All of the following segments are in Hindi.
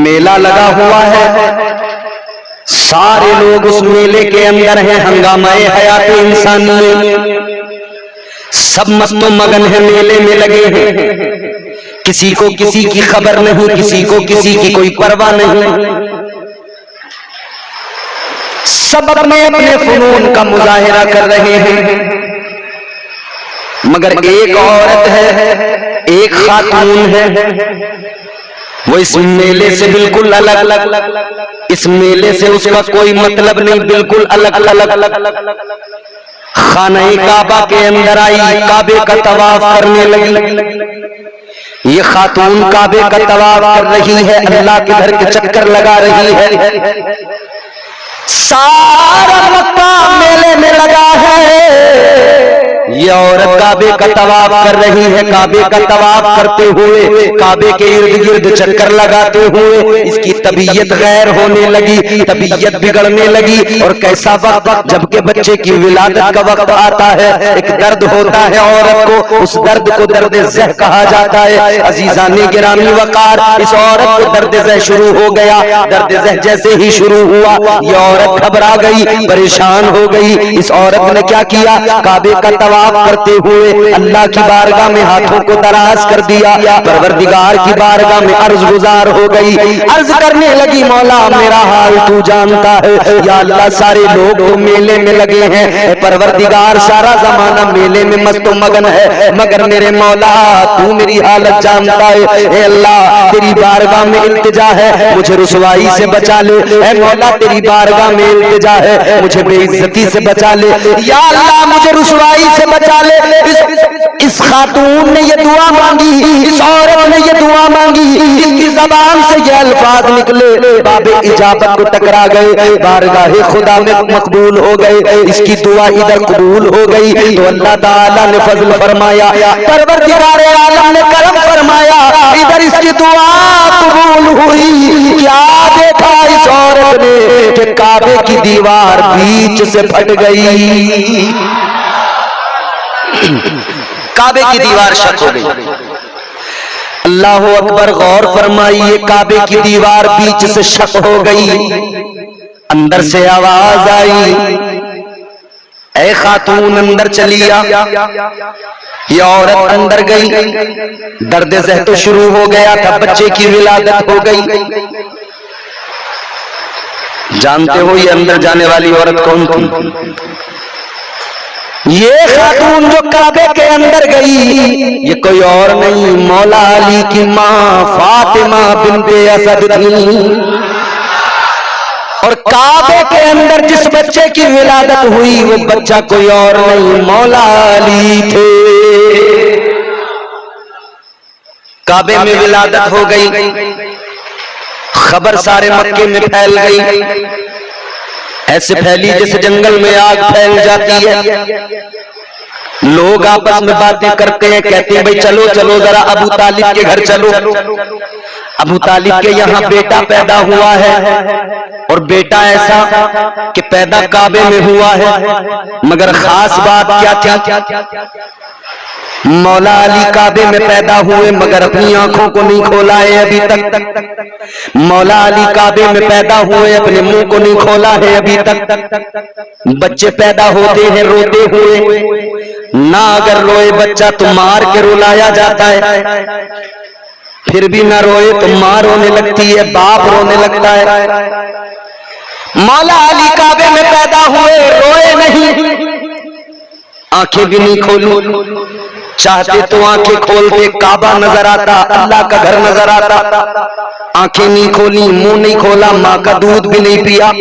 मेला लगा हुआ है, सारे लोग उस मेले के अंदर हैं, हंगामाए हयात इंसानी, सब मस्तो मगन है, मेले में लगे हैं। किसी को किसी की खबर नहीं, किसी को किसी की कोई परवाह नहीं, सब अपने अपने फनून का मुजाहिरा कर रहे हैं। मगर एक औरत है, एक खातून है, वो इस मेले से बिल्कुल अलग, इस मेले से उसका कोई मतलब नहीं, बिल्कुल अलग। खाने काबा के अंदर आई, काबे का तवाफ करने लगी। ये खातून काबे का तवाफ कर रही है, अल्लाह के घर के चक्कर लगा रही है, सारा मक्का मेले में लगा है। ये औरत काबे का तवाफ कर रही है, काबे का तवाफ करते हुए, काबे के इर्द गिर्द चक्कर लगाते हुए इसकी तबीयत गैर होने लगी, तबीयत बिगड़ने लगी। और कैसा वक्त, जबकि बच्चे की विलादत का वक्त आता है, एक दर्द होता है औरत को, उस दर्द को दर्द ज़ह कहा जाता है। अजीज़ाने गिरामी वकार, इस औरत को दर्द ज़ह शुरू हो गया। दर्द ज़ह जैसे ही शुरू हुआ, ये औरत घबरा गई, परेशान हो गई। इस औरत ने क्या किया, काबे का तवाफ करते हुए अल्लाह की बारगाह में हाथों को दराज कर दिया, परवरदिगार की बारगाह में अर्ज गुजार हो गई, अर्ज करने लगी, मौला मेरा हाल तू जानता है, या अल्लाह सारे लोग तो मेले में लगे हैं, परवरदिगार सारा जमाना मेले में मस्तो मगन है, मगर मेरे मौला तू मेरी हालत जानता है। ए अल्लाह तेरी बारगाह में इल्तिजा है, मुझे रुसवाई से बचा ले। ए मौला तेरी बारगाह में इल्तिजा है, मुझे बेइज्जती से बचा ले। या अल्लाह मुझे रुसवाई से बचा ले। इस खातून ने ये दुआ मांगी, इस औरत ने ये दुआ मांगी, इसकी ज़बान से ये अल्फाज निकले, बाबे इजाबत को टकरा गए, बारगाहे खुदा में मकबूल हो गए। इसकी दुआ इधर कबूल हो गई तो अल्लाह ताला ने फजल फरमाया, परवरदिगार आलम ने करम फरमाया, इधर इसकी दुआ कबूल हुई। क्या देखा इस औरत ने कि काबे की दीवार बीच से फट गई, काबे की दीवार शक हो गई। अल्लाह अकबर, गौर फरमाइए, काबे की दीवार बीच से शक हो गई। अंदर से आवाज आई, ऐ खातून अंदर चलिया। ये औरत अंदर गई, दर्द ज़ह तो शुरू हो गया था, बच्चे की विलादत हो गई। जानते हो ये अंदर जाने वाली औरत कौन थी? ये खातून जो काबे के अंदर गई, ये कोई और नहीं, मौला अली की माँ फातिमा बिन्ते असद थी। और काबे के अंदर जिस बच्चे की विलादत हुई, वो बच्चा कोई और नहीं, मौला अली थे। काबे में विलादत हो गई, खबर सारे मक्के में फैल गई, ऐसे फैली जैसे जंगल में आग फैल जाती है। लोग आपस में बातें करते हैं, कहते हैं भाई चलो चलो जरा अबू तालिब के घर चलो। अबू तालिब के यहाँ बेटा पैदा हुआ है, और बेटा ऐसा कि पैदा काबे में हुआ है, मगर खास बात क्या क्या, मौला अली काबे में पैदा हुए मगर अपनी आंखों को नहीं खोला है अभी तक। मौला अली काबे में पैदा हुए, अपने मुंह को नहीं खोला है अभी तक। बच्चे पैदा होते हैं रोते हुए, ना अगर रोए बच्चा तो मार के रुलाया जाता है, फिर भी ना रोए तो माँ रोने लगती है, बाप रोने लगता है। मौला अली काबे में पैदा हुए, रोए नहीं, आंखें भी नहीं खोली, चाहते तो आंखें खोलते, काबा नजर आता, अल्लाह का घर नजर आता, आंखें नहीं खोली, मुंह नहीं खोला, माँ का दूध भी नहीं पिया।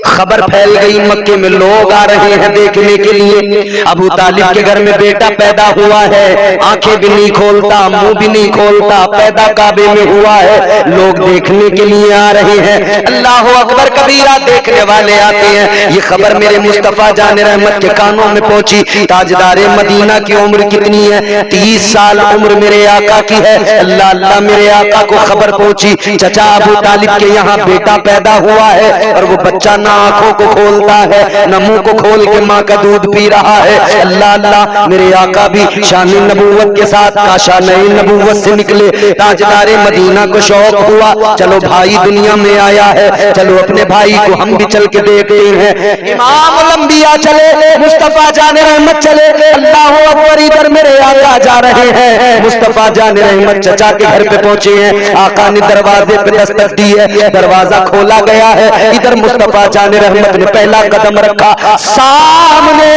खबर फैल गई, मक्के में लोग आ रहे हैं देखने के लिए, अबू तालिब के घर में बेटा पैदा हुआ है, आंखें भी नहीं खोलता, मुंह भी नहीं खोलता, पैदा काबे में हुआ है, लोग देखने के लिए आ रहे हैं। अल्लाह अकबर कबीरा, देखने वाले आते हैं। ये खबर मेरे मुस्तफा जाने रहमत के कानों में पहुंची। ताजदारे मदीना की उम्र कितनी है? 30 साल उम्र मेरे आका की है। अल्लाह अल्लाह, मेरे आका को खबर पहुंची, चचा अबू तालिब के यहाँ बेटा पैदा हुआ है और वो बच्चा ना आंखों को खोलता है ना मुंह को खोल के माँ का दूध पी रहा है। अल्लाह अल्लाह, मेरे आका भी शान नबूवत के साथ काशा नई नबूवत से निकले, ताजदारे मदीना को शौक हुआ, चलो भाई दुनिया में आया है, चलो अपने भाई को हम भी चल के देखते हैं। इमाम लंबिया चले, मुस्तफा जाने रहमत चले, अल्लाह अकबर, इधर मेरे आका जा रहे हैं। मुस्तफा जाने रहमत चचा के घर पे पहुंचे हैं, आका ने दरवाजे पे दस्तक दी है, दरवाजा खोला गया है। इधर मुस्तफा जाने रहमत ने पहला कदम रखा, सामने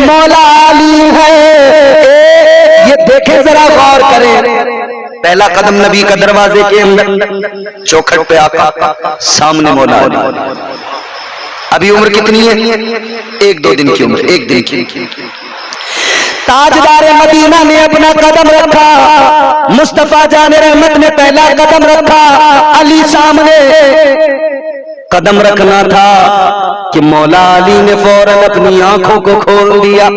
मौला अली है। ये देखें, जरा गौर करें, पहला कदम नबी का दरवाजे के अंदर, चौखट पे आका, सामने मौला अली। अभी उम्र कितनी है? 1-2 दिन की उम्र, 1 दिन की। ताजदारे मदीना ने अपना कदम रखा, मुस्तफा जाने रहमत ने पहला कदम रखा, अली सामने। कदम रखना था कि मौला अली ने फौरन अपनी आंखों को खोल दिया।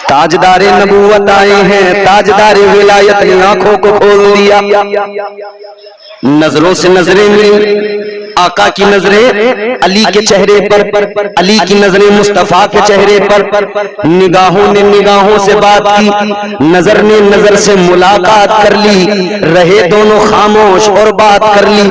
ताजदारे नबूवत आए हैं, ताजदारे विलायत ने आंखों को खोल दिया। नजरों से नजरें मिली, आका की नजरें अली के चेहरे पर, अली की नजरें मुस्तफा के चेहरे पर, निगाहों ने निगाहों से बात की, नजर ने नजर से मुलाकात कर ली, रहे दोनों खामोश और बात कर ली।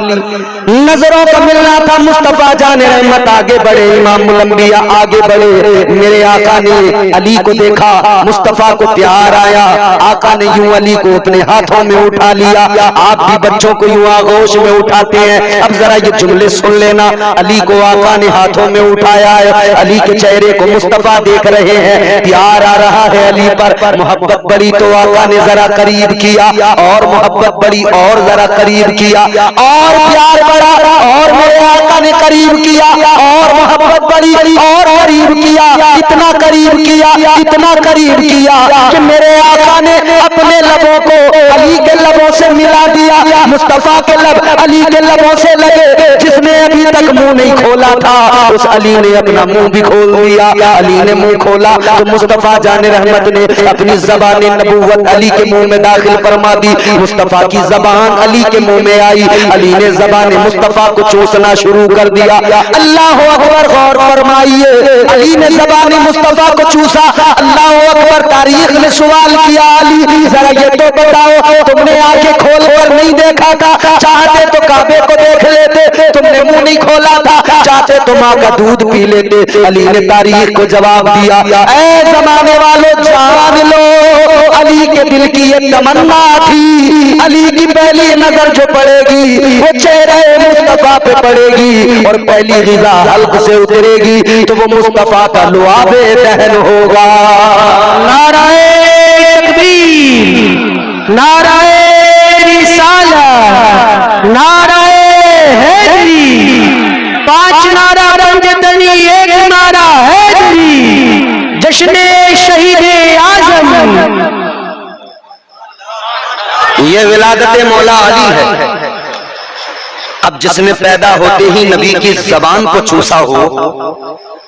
नजरों का मिलना था, मुस्तफा जाने रहमत आगे बढ़े, इमाम लंबिया आगे बढ़े। मेरे आका ने अली को देखा, मुस्तफा को प्यार आया, आका ने यूं अली को अपने हाथों में उठा लिया। आप भी बच्चों को यूं आगोश में उठाते हैं। अब जरा ये जुमले सुन लेना, अली को आका ने हाथों में उठाया है, अली के चेहरे को मुस्तफा देख रहे हैं, प्यार आ रहा है अली पर। मोहब्बत बड़ी तो आका ने जरा करीब किया, और मोहब्बत बड़ी और जरा करीब किया, और प्यार बढ़ा और मेरे आका ने करीब किया, और मोहब्बत बड़ी और करीब किया, इतना करीब किया, इतना करीब किया कि मेरे आका ने अपने लबों को अली के लबों से मिला दिया। मुस्तफा के लब अली के लबों से लगे, जिसने अभी तक मुंह नहीं खोला था उस अली ने अपना मुंह भी खोल दिया। अली ने मुंह खोला तो मुस्तफा जाने रहमत ने अपनी जबान नबूवत अली के मुंह में दाखिल फरमा दी। मुस्तफा की जबान अली के मुंह में आई, अली ने जबान मुस्तफा को चूसना शुरू कर दिया। अल्लाह अकबर, गौर फरमाइए, अली ने जबान मुस्तफा को चूसा। अल्लाह अकबर, तारीख ने सवाल किया, अली जरा ये तो बताओ, तुमने आंखें खोल कर नहीं देखा था? चाहते तो काबे को देख लेते, तुमने मुंह नहीं खोला था, चाहते तो माँ का दूध पी लेते। अली ने तारीख को जवाब दिया, ऐ जमाने वालों जान लो, अली के दिल की ये तमन्ना थी, अली की पहली नजर जो पड़ेगी वो चेहरे मुस्तफा पे पड़ेगी, और पहली ग़िज़ा हल्क से उतरेगी तो वो मुस्तफा का लुआबे दहन होगा। नाराए तकबीर, नाराए रिसालत, नाराए हैदरी, 5 नारा पंजतनी, 1 नारा हैदरी, जश्ने शहीद आजम। ये विलादत मौला अली है। अब जिसने पैदा होते ही नबी की जबान को चूसा हो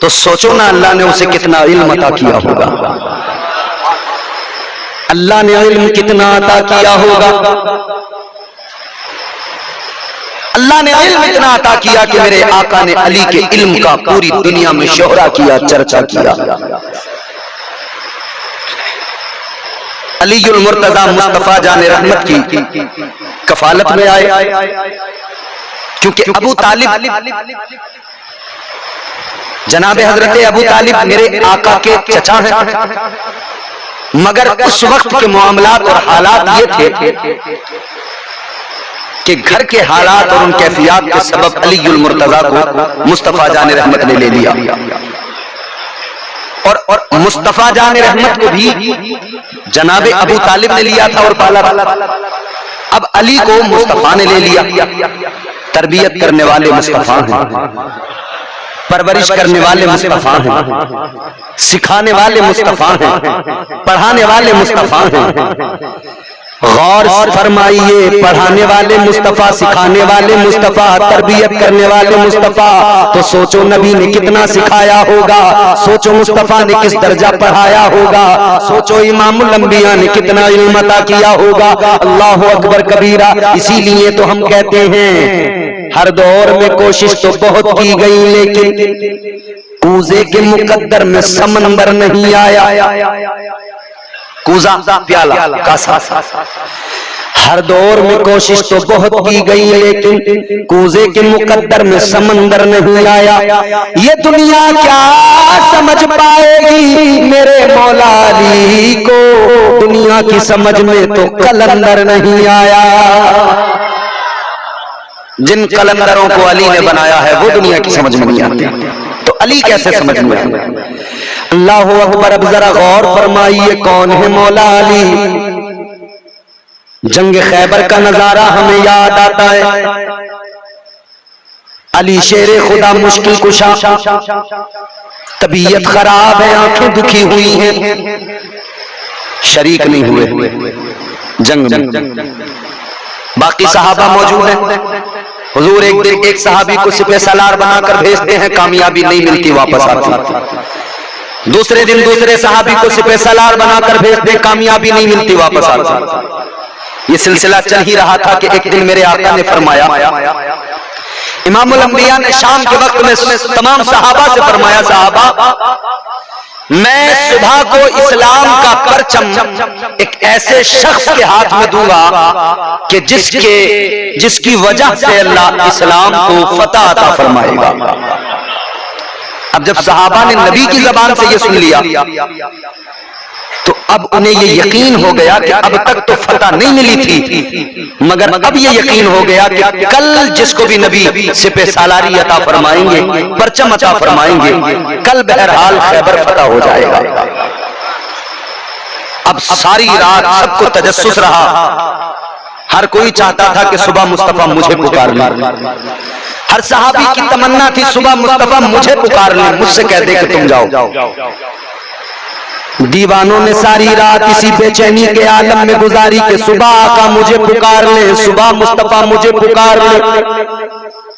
तो सोचो ना अल्लाह ने उसे कितना इल्म अता किया होगा, अल्लाह ने इल्म कितना अता किया होगा। अल्लाह ने इल्म इतना अता किया कि मेरे आका ने अली के इल्म का पूरी दुनिया में शोहरा किया, चर्चा किया। अलीउल मुर्तजा मुस्तफा जाने रहमत की कफालत में आए, क्योंकि अबू तालिब, जनाब हजरत अबू तालिब मेरे आका के चचा हैं, मगर उस वक्त के मामलात और हालात ये थे कि घर के हालात और उन कैफियत के सबब अलीउल मुर्तजा को मुस्तफा जाने रहमत ने ले लिया, और मुस्तफा जाने रहमत को भी जनाब अबू तालिब ने लिया था और पाला। अब अली को मुस्तफा ने ले लिया। तरबियत करने वाले मुस्तफा हैं, परवरिश करने वाले मुस्तफा हैं, सिखाने वाले मुस्तफा हैं, पढ़ाने वाले मुस्तफा हैं। गौर फरमाइए, पढ़ाने वाले मुस्तफा, सिखाने वाले मुस्तफा, तरबियत करने वाले मुस्तफा। तो सोचो नबी ने कितना सिखाया होगा, सोचो मुस्तफा ने किस दर्जा पढ़ाया होगा, सोचो इमामुल अंबिया ने कितना इल्म अता किया होगा। अल्लाहु अकबर कबीरा। इसीलिए तो हम कहते हैं हर दौर में कोशिश तो बहुत की गई, लेकिन कूजे के मुकद्दर में समंदर नहीं आया। कूजा प्याला कासा। हर दौर में कोशिश तो बहुत की गई, लेकिन कूजे के मुकद्दर में समंदर नहीं आया। ये दुनिया क्या समझ पाएगी मेरे मौला अली को, दुनिया की समझ में तो कलंदर नहीं आया। जिन कलंदरों को अली ने बनाया है वो दुनिया की समझ में नहीं आती, तो अली कैसे समझ में आए? अल्लाहु अकबर। अब जरा गौर फरमाइए, कौन है मौला अली? जंग खैबर का नजारा हमें याद आता है। अली शेरे खुदा, मुश्किल कुशा, तबीयत खराब है, आंखें दुखी हुई हैं, शरीक नहीं हुए जंग में। बाकी सहाबा मौजूद हैं। हुजूर एक दिन एक सहाबी को सिपह सलार बनाकर भेजते हैं, कामयाबी नहीं मिलती, वापस आती। दूसरे दिन दूसरे सहाबी को सिपह सलार बनाकर भेजते हैं, कामयाबी नहीं मिलती, वापस आती। ये सिलसिला चल ही रहा था कि एक दिन मेरे आका ने फरमाया, इमामुल अंबिया ने शाम के वक्त में तमाम सहाबा से फरमाया, सहाबा मैं सुबह को इस्लाम का परचम एक ऐसे शख्स के हाथ में दूंगा कि जिसकी वजह से अल्लाह इस्लाम को फतह अता फरमाएगा। अब जब सहाबा ने नबी की जबान से ये सुन लिया तो अब उन्हें ये यकीन हो गया कि अब तक तो फतह नहीं मिली थी, मगर अब ये यकीन हो गया कि कल जिसको भी नबी सिपह सालारी अता फरमाएंगे, परचम अता फरमाएंगे, कल बहरहाल खैबर फतह हो जाएगा। अब सारी रात सबको तजस्सुस रहा, हर कोई चाहता था कि सुबह मुस्तफा मुझे पुकार ले। हर सहाबी की तमन्ना थी सुबह मुस्तफा मुझे पुकार ले, मुझसे कह दे कि तुम जाओ। दीवानों ने सारी रात इसी बेचैनी के आलम में गुजारी कि सुबह आका मुझे पुकार ले, सुबह मुस्तफा मुझे पुकार ले।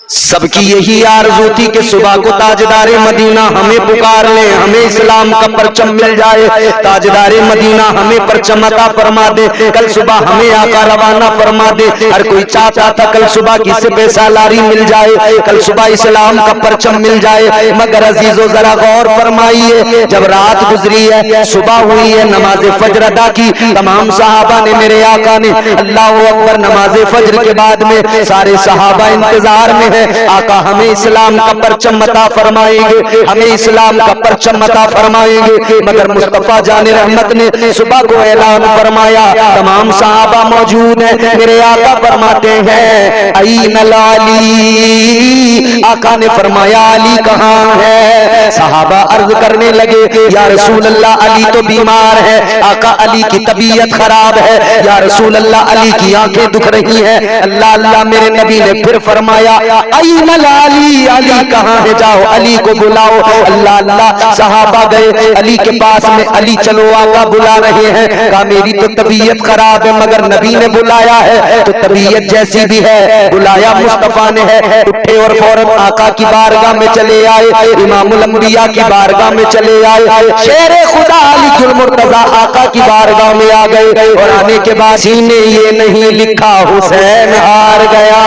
सबकी यही आरज़ू थी कि सुबह को ताजदारे मदीना हमें पुकार ले, हमें इस्लाम का परचम मिल जाए, ताजदारे मदीना हमें परचम अता फरमा दे, कल सुबह हमें आका रवाना फरमा दे। हर कोई चाहता था कल सुबह की सिपह सालारी मिल जाए, कल सुबह इस्लाम का परचम मिल जाए। मगर अजीजों जरा गौर फरमाइए, जब रात गुजरी है, सुबह हुई है, नमाज फजर अदा की, तमाम सहाबा ने, मेरे आका ने अल्लाहु अकबर नमाज फजर के बाद में सारे सहाबा इंतजार में है, आका हमें इस्लाम का परचम अता फरमाएंगे, हमें इस्लाम का परचम अता फरमाएंगे। मगर मुस्तफा जाने रहमत ने सुबह को ऐलान फरमाया, तमाम सहाबा मौजूद हैं, मेरे आका फरमाते हैं अईनल अली, आका ने फरमाया अली कहाँ है? सहाबा अर्ज करने लगे, या रसूल अल्लाह अली तो बीमार है, आका अली की तबीयत खराब है, या रसूल अल्लाह अली की आंखें दुख रही हैं। अल्लाह अल्लाह मेरे नबी ने फिर फरमाया अईनल अली, अली कहाँ है? जाओ अली को बुलाओ। अल्लाह अल्लाह सहाबा गए अली के पास में, अली चलो आका बुला रहे हैं। कहा मेरी तो तबीयत खराब है, मगर नबी ने बुलाया है तो तबीयत जैसी भी है, बुलाया मुस्तफा ने है। उठे और फौरन आका की बारगाह में चले आए, इमामुल अंबिया की बारगाह में चले आए। शेरे खुदा अली मुर्तजा आका की बारगाह में आ गए और आने के बाद सीने ये नहीं लिखा हुसैन हार गया।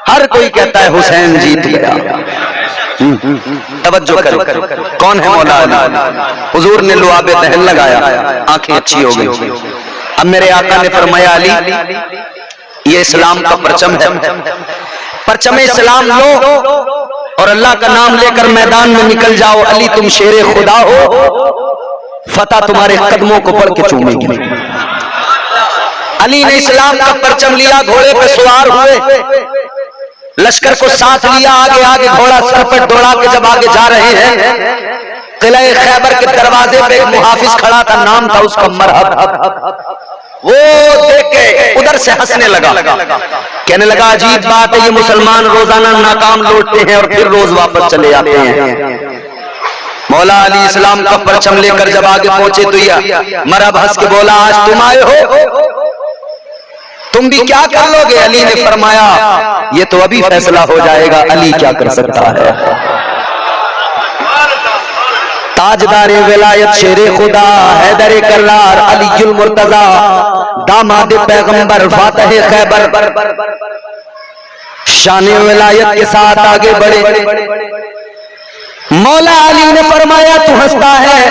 हर कोई कहता है हुसैन जीत गया। तवज्जो करो, कौन है मौला अली? हुजूर ने लुआबे दहन लगाया, आंखें अच्छी हो गई। अब मेरे आका ने फरमाया अली ये इस्लाम का परचम है, परचम इस्लाम लो और अल्लाह का नाम लेकर मैदान में निकल जाओ। अली तुम शेरे खुदा हो, फतह तुम्हारे कदमों को पढ़ के चूमेगी। अली ने इस्लाम का परचम लिया, घोड़े पे सवार हुए, लश्कर को साथ लिया, आगे आगे घोड़ा सर पर दौड़ा के जब आगे जा रहे हैं, किला खैबर के दरवाजे पे एक मुहाफिज खड़ा था, नाम था उसका मरहब। वो देख के उधर से हंसने लगा, कहने लगा अजीब बात है, ये मुसलमान रोजाना नाकाम लौटते हैं और फिर रोज वापस चले आते हैं। मौला अली इस्लाम का परचम लेकर जब आगे पहुंचे तो यह मरहब हंस के बोला, आज तुम आए हो, तुम भी क्या कर लोगे? अली ने फरमाया, ये तो अभी फैसला हो जाएगा, अली क्या कर सकता है। ताजदार विलायत शेरे खुदा हैदर कर्रार अलीजुल मुर्तजा दामाद पैगंबर फातह खैबर शान विलायत के साथ आगे बढ़े। मौला अली ने फरमाया, तू हंसता है,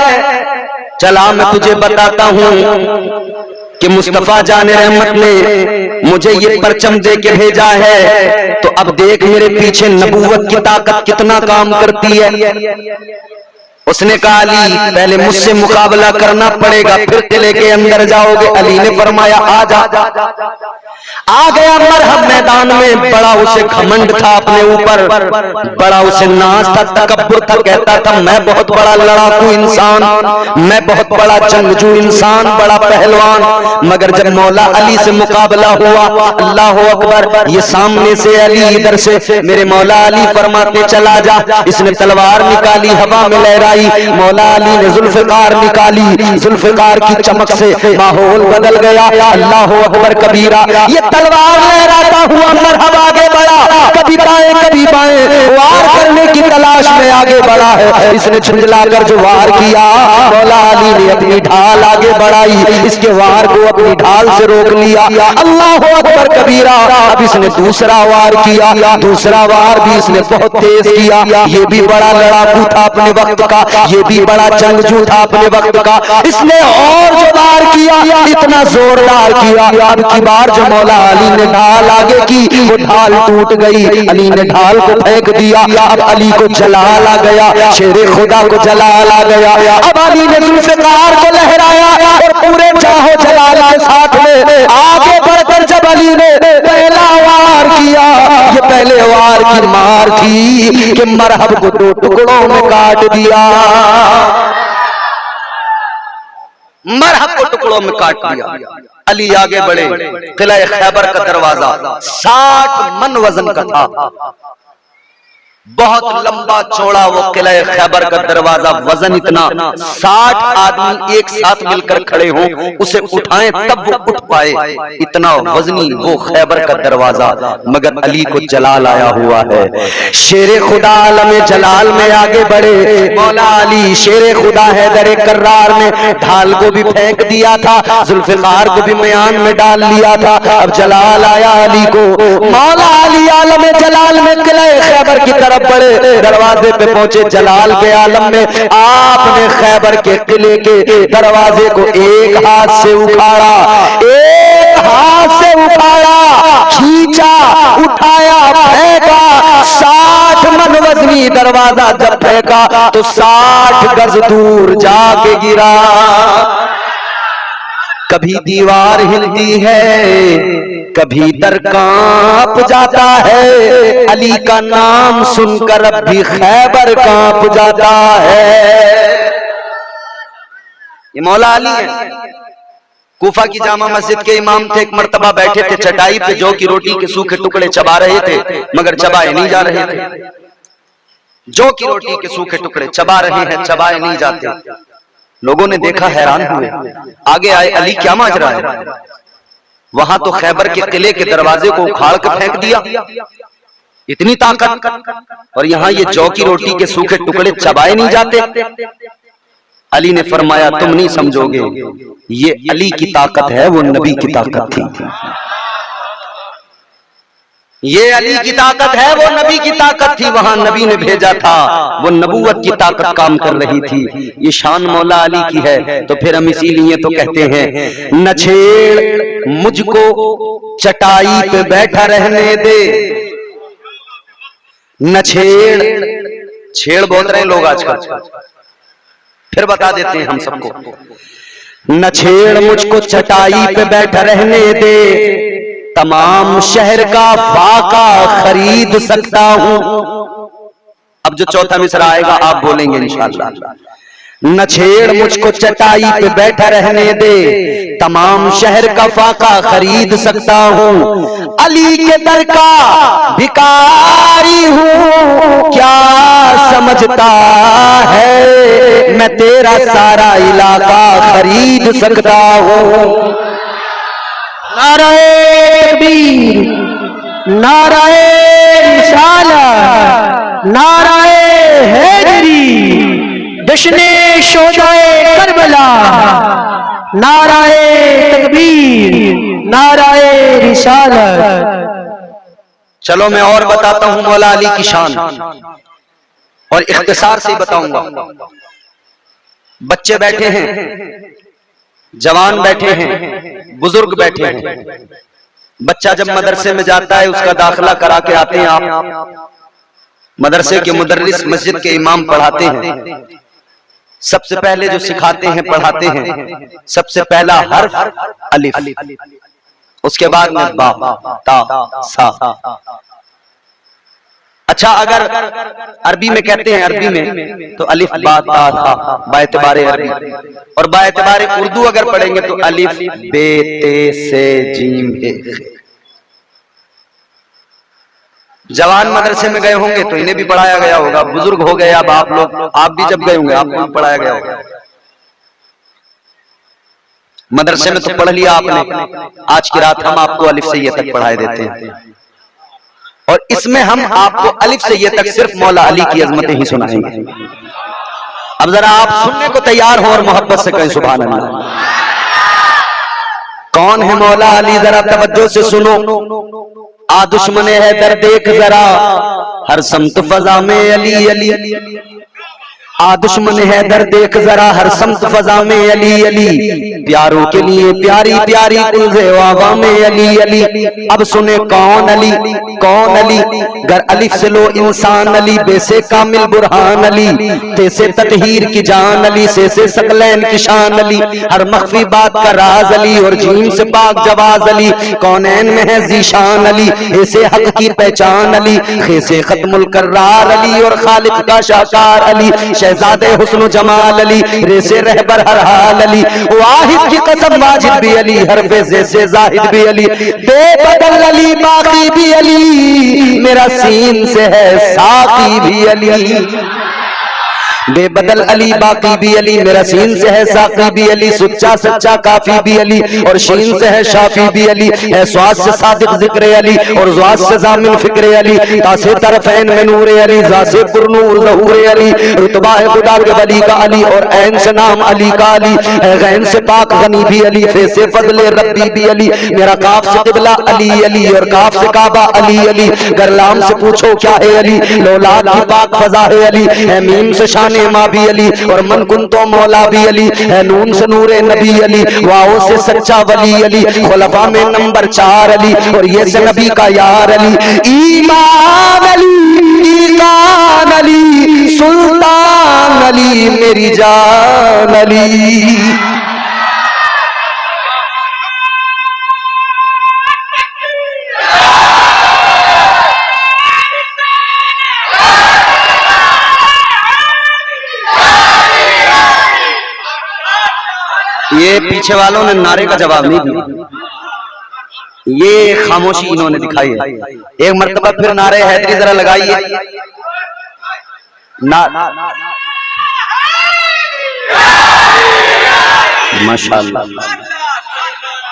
चला मैं तुझे बताता हूं कि मुस्तफा जाने रहमत ने मुझे ये परचम दे के भेजा है, तो अब देख मेरे पीछे नबूवत की ताकत कितना काम करती है। उसने कहा, अली पहले मुझसे मुकाबला करना पड़ेगा, फिर किले के अंदर जाओगे। अली ने फरमाया, आ जा। आ गया मरहब मैदान में। बड़ा उसे घमंड था अपने ऊपर, बड़ा उसे नाज था, तकब्बुर था। कहता था, मैं बहुत बड़ा लड़ाकू इंसान, मैं बहुत बड़ा जंगजू इंसान, बड़ा पहलवान। मगर जब मौला अली से मुकाबला हुआ, अल्लाह अकबर, ये सामने से अली, इधर से मेरे मौला अली फरमाते, चला जा। इसने तलवार निकाली, हवा में लहराई। मौला अली ने जुल्फकार निकाली, जुल्फकार की चमक से माहौल बदल गया। अल्लाह अकबर कबीरा। ये तलवार लहराता हुआ मरहब आगे बढ़ा, कभी दाएं कभी बाएं, वार करने की तलाश में आगे बढ़ा है। इसने झुंझलाकर जो वार किया, मौला अली ने अपनी ढाल आगे बढ़ाई, इसके वार को अपनी ढाल से रोक लिया। अल्लाह अकबर कबीरा। अब इसने दूसरा वार किया, दूसरा वार भी इसने बहुत तेज किया। ये भी बड़ा लड़ाकू था अपने वक्त का, ये भी बड़ा जंगजू था अपने वक्त का। इसने और जो वार किया, इतना जोरदार किया। अब की बार जो मौला अली ने ढाल आगे की, वो ढाल टूट गई। अली ने ढाल को फेंक दिया। अब अली को जलाल आ गया, शेरे खुदा को जलाल आ गया। अब अली ने जुल्फकार को लहराया और पूरे चाहो जलाल के साथ में आगे बढ़कर जब अली ने पहला वार किया, ये पहले वार की मार थी कि मरहब को दो टुकड़ों में काट दिया, मरहब को टुकड़ों में काट दिया। अली आगे बढ़े। किला खैबर का दरवाजा 60 मन वजन का था, बहुत लंबा चौड़ा वो किला खैबर का दरवाजा। वजन इतना, 60 आदमी एक साथ मिलकर खड़े हों, उसे उठाएं तब वो उठ पाए, इतना वजनी वो खैबर का दरवाजा। मगर अली को जलाल आया हुआ है। शेरे खुदा आलम जलाल में आगे बढ़े। मौला अली शेरे खुदा हैदर कर्रार ने ढाल को भी फेंक दिया था, जुल्फकार को भी मयान में डाल लिया था। अब जलाल आया अली को। मौला अली आलम जलाल में किला खैबर की तरफ बड़े। दरवाजे पे पहुंचे जलाल के आलम में। आपने खैबर के किले के दरवाजे को एक हाथ से उखाड़ा, एक हाथ से उखाड़ा, खींचा, उठाया, फेंका। 60 मन वजनी दरवाजा जब फेंका तो 60 गज दूर जाके गिरा। कभी दीवार हिलती है, कभी दर कांप जाता है। अली का नाम सुनकर अब भी खैबर कांप जाता है। ये मौला अली है। कूफा की जामा मस्जिद के इमाम थे। एक मर्तबा बैठे थे चटाई पे, जौ की रोटी के सूखे टुकड़े चबा रहे थे, मगर चबाए नहीं जा रहे थे। जौ की रोटी के सूखे टुकड़े चबा रहे हैं, चबाए नहीं जाते। लोगों ने देखा, हैरान हुए, आगे आए, अली क्या माजरा है? वहां तो खैबर के किले के दरवाजे को उखाड़ कर फेंक दिया, इतनी ताकत, और यहाँ ये जौ की रोटी के सूखे टुकड़े चबाए नहीं जाते। अली ने फरमाया, तुम नहीं समझोगे, ये अली की ताकत है, वो नबी की ताकत थी। ये अली की ताकत है, वो नबी की ताकत थी। वहां नबी ने भेजा था, वो नबूवत की ताकत काम कर रही थी। ये शान मौला अली की है। तो फिर हम इसीलिए तो कहते हैं, न छेड़ मुझको चटाई पे बैठा रहने दे, न छेड़। छेड़ बोल रहे हैं लोग आजकल, फिर बता देते हैं हम सबको। न छेड़ मुझको चटाई पे बैठा रहने दे, तमाम शहर का फाका खरीद सकता हूं। अब जो चौथा मिसरा आएगा आप बोलेंगे इंशाअल्लाह। न छेड़ मुझको चटाई पे बैठा रहने दे, तमाम शहर का फाका खरीद सकता हूँ। अली के दर का भिखारी हूँ, क्या समझता है मैं तेरा सारा इलाका खरीद सकता हूँ। नाराए तकबीर, नाराए रिसालत, नाराए हैदरी, जश्ने शोहदाए करबला, नाराए तकबीर, नाराए रिसालत। चलो मैं और बताता हूं मौला अली की शान, और इख्तिसार से ही बताऊंगा। बच्चे बैठे हैं, जवान बैठे हैं, बुजुर्ग बैठे हैं। बच्चा जब मदरसे में जाता है, उसका दाखिला करा के आते हैं आप, मदरसे के मुदर्रिस मस्जिद के इमाम पढ़ाते हैं। सबसे पहले जो सिखाते हैं, पढ़ाते हैं, सबसे पहला हर्फ अलिफ, उसके बाद में बा, ता, सा। अच्छा, अगर अरबी में कहते हैं, अरबी में तो अलिफ बा ता सा बाएतबारे अरबी, और बाएतबारे उर्दू अगर पढ़ेंगे तो अलिफ बे ते से जीम हे। जवान मदरसे में गए होंगे तो इन्हें भी पढ़ाया गया होगा, बुजुर्ग हो गए अब आप लोग, आप भी जब गए होंगे आपको भी पढ़ाया गया होगा। मदरसे में तो पढ़ लिया आपने, आज की रात हम आपको अलिफ से ये तक पढ़ाए देते हैं, और इसमें हम आपको अलिफ से ये तक सिर्फ मौला अली की अजमतें ही सुनाएंगे। अब जरा आप सुनने को तैयार हो और मोहब्बत से कहें सुभान अल्लाह। कौन है मौला अली, जरा तवज्जो से सुनो। आ दुश्मने हैदर देख जरा, हर समत फजा में अली अली। आ दुश्मने हैदर देख जरा, हर समत फजा में अली अली। प्यारों के लिए प्यारी प्यारी कुल्ज़े वावा में अली अली। अब सुने कौन अली, कौन अली, गर अलिफ से लो इंसान अली, बेसे कामिल बुरहान अली, तैसे ततहीर की जान अली, से सकलैन की शान अली, हर मख्फी बात का राज अली, और जीम से पाक जवाज अली, कौनैन में है जीशान अली, ऐसे हक की पहचान अली, खेसे खत्मुल कर्रार अली, और खालिक का शाकार अली, शहजादे हुस्न जमाल अली, रेसे रहबर हर हाल अली, वाहिद की कसम वाजिद भी अली, हर फेज़े से जाहिद भी अली, बेबदल अली बाकी भी अली, मेरा सीन से है साकी भी अली। बेबदल अली बाकी भी अली, मेरा सीन से है साकी भी अली, सच्चा सच्चा काफी भी अली, और शीन से है शाफी भी अली, है स्वाद से सादिक जिक्र अली, और ज़्वाद से ज़ामिन फिक्र अली, तासे तरफ़ैन में नूर अली, ज़ा से पुरनूर ज़हूर अली, रुतबा है खुदा के वली का अली, और ऐन से नाम अली का अली, है गैन से पाक गनी भी अली, फे से फज़ले रब्बी भी अली, मेरा काफ से क़िबला अली अली, और काफ से काबा अली अली, गरलाम से पूछो क्या है अली, लौलाद की पाक फज़ा है अली, है मीम से शान माँ भी अली, और मन कुन तो मौला भी अली, है नून से नूरे नबी अली, वाओ से सच्चा वली अली, खुलफा में नंबर 4 अली, और ये से नबी का यार अली, ईमान अली, ईमान अली, सुल्तान अली, मेरी जान अली। ये पीछे वालों ने नारे का जवाब नहीं दिया, ये खामोशी इन्होंने दिखाई है। एक मर्तबा फिर नारे हैदरी जरा लगाइए ना, माशाअल्लाह।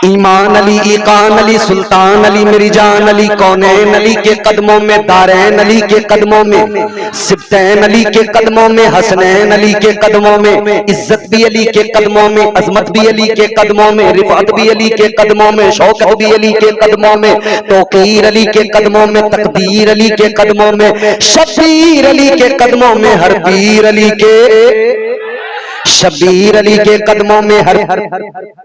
ईमान अली, ईकान अली, सुल्तान अली, मेरी जान अली, कौनैन अली के कदमों में, दारैन अली के कदमों में, सिब्तैन अली के कदमों में, हसनैन अली के कदमों में, इज्जत भी अली के कदमों में, अजमत भी अली के कदमों में, रिफात भी अली के कदमों में, शौकत भी अली के कदमों में, तौकीर अली के कदमों में, तकदीर अली के कदमों में, शब्बीर अली के कदमों में, हर पीर अली के, शबीर अली के कदमों में, हर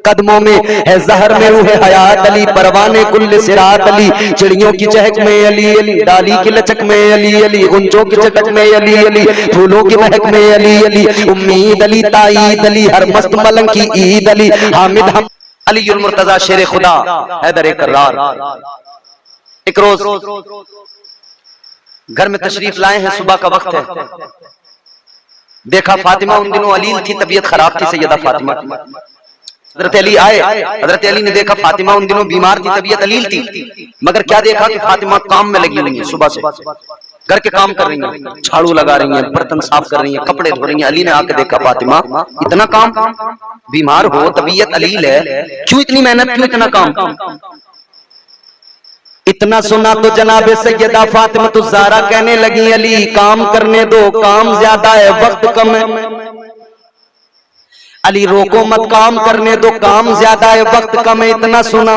कदमों में है जहर में रूह हयात अली, परवाने कुल्ल सिरात अली, चिड़ियों की चहक में अली अली, डाली की लचक में अली अली, गुंजों की चटक में अली अली, फूलों की महक में अली अली, उम्मीद अली, ताईद अली, हर मस्त मलंग की ईद अली, हामिद हम अली उल मुर्तजा शेर खुदा हैदर कर्रार। एक रोज घर में तशरीफ लाए हैं, सुबह का वक्त है, देखा फातिमा उन दिनों अलील थी, तबीयत खराब थी सैयदा फातिमा। हजरत अली आए, हजरत अली ने देखा फातिमा उन दिनों बीमार थी, तबीयत अलील थी, मगर क्या देखा कि फातिमा काम में लगी हुई है, सुबह से घर के काम कर रही हैं, झाड़ू लगा रही हैं, बर्तन साफ कर रही हैं, कपड़े धो रही हैं। अली ने आके देखा फातिमा इतना काम, बीमार हो, तबीयत अलील है, क्यों इतनी मेहनत, क्यों इतना काम? इतना सुना तो जनाबे सैयदा फातिमा तो ज़हरा कहने लगी, अली काम करने दो, काम ज्यादा है, वक्त कम है। अली रोको मत, काम करने दो, काम ज्यादा है, वक्त कम है। इतना सुना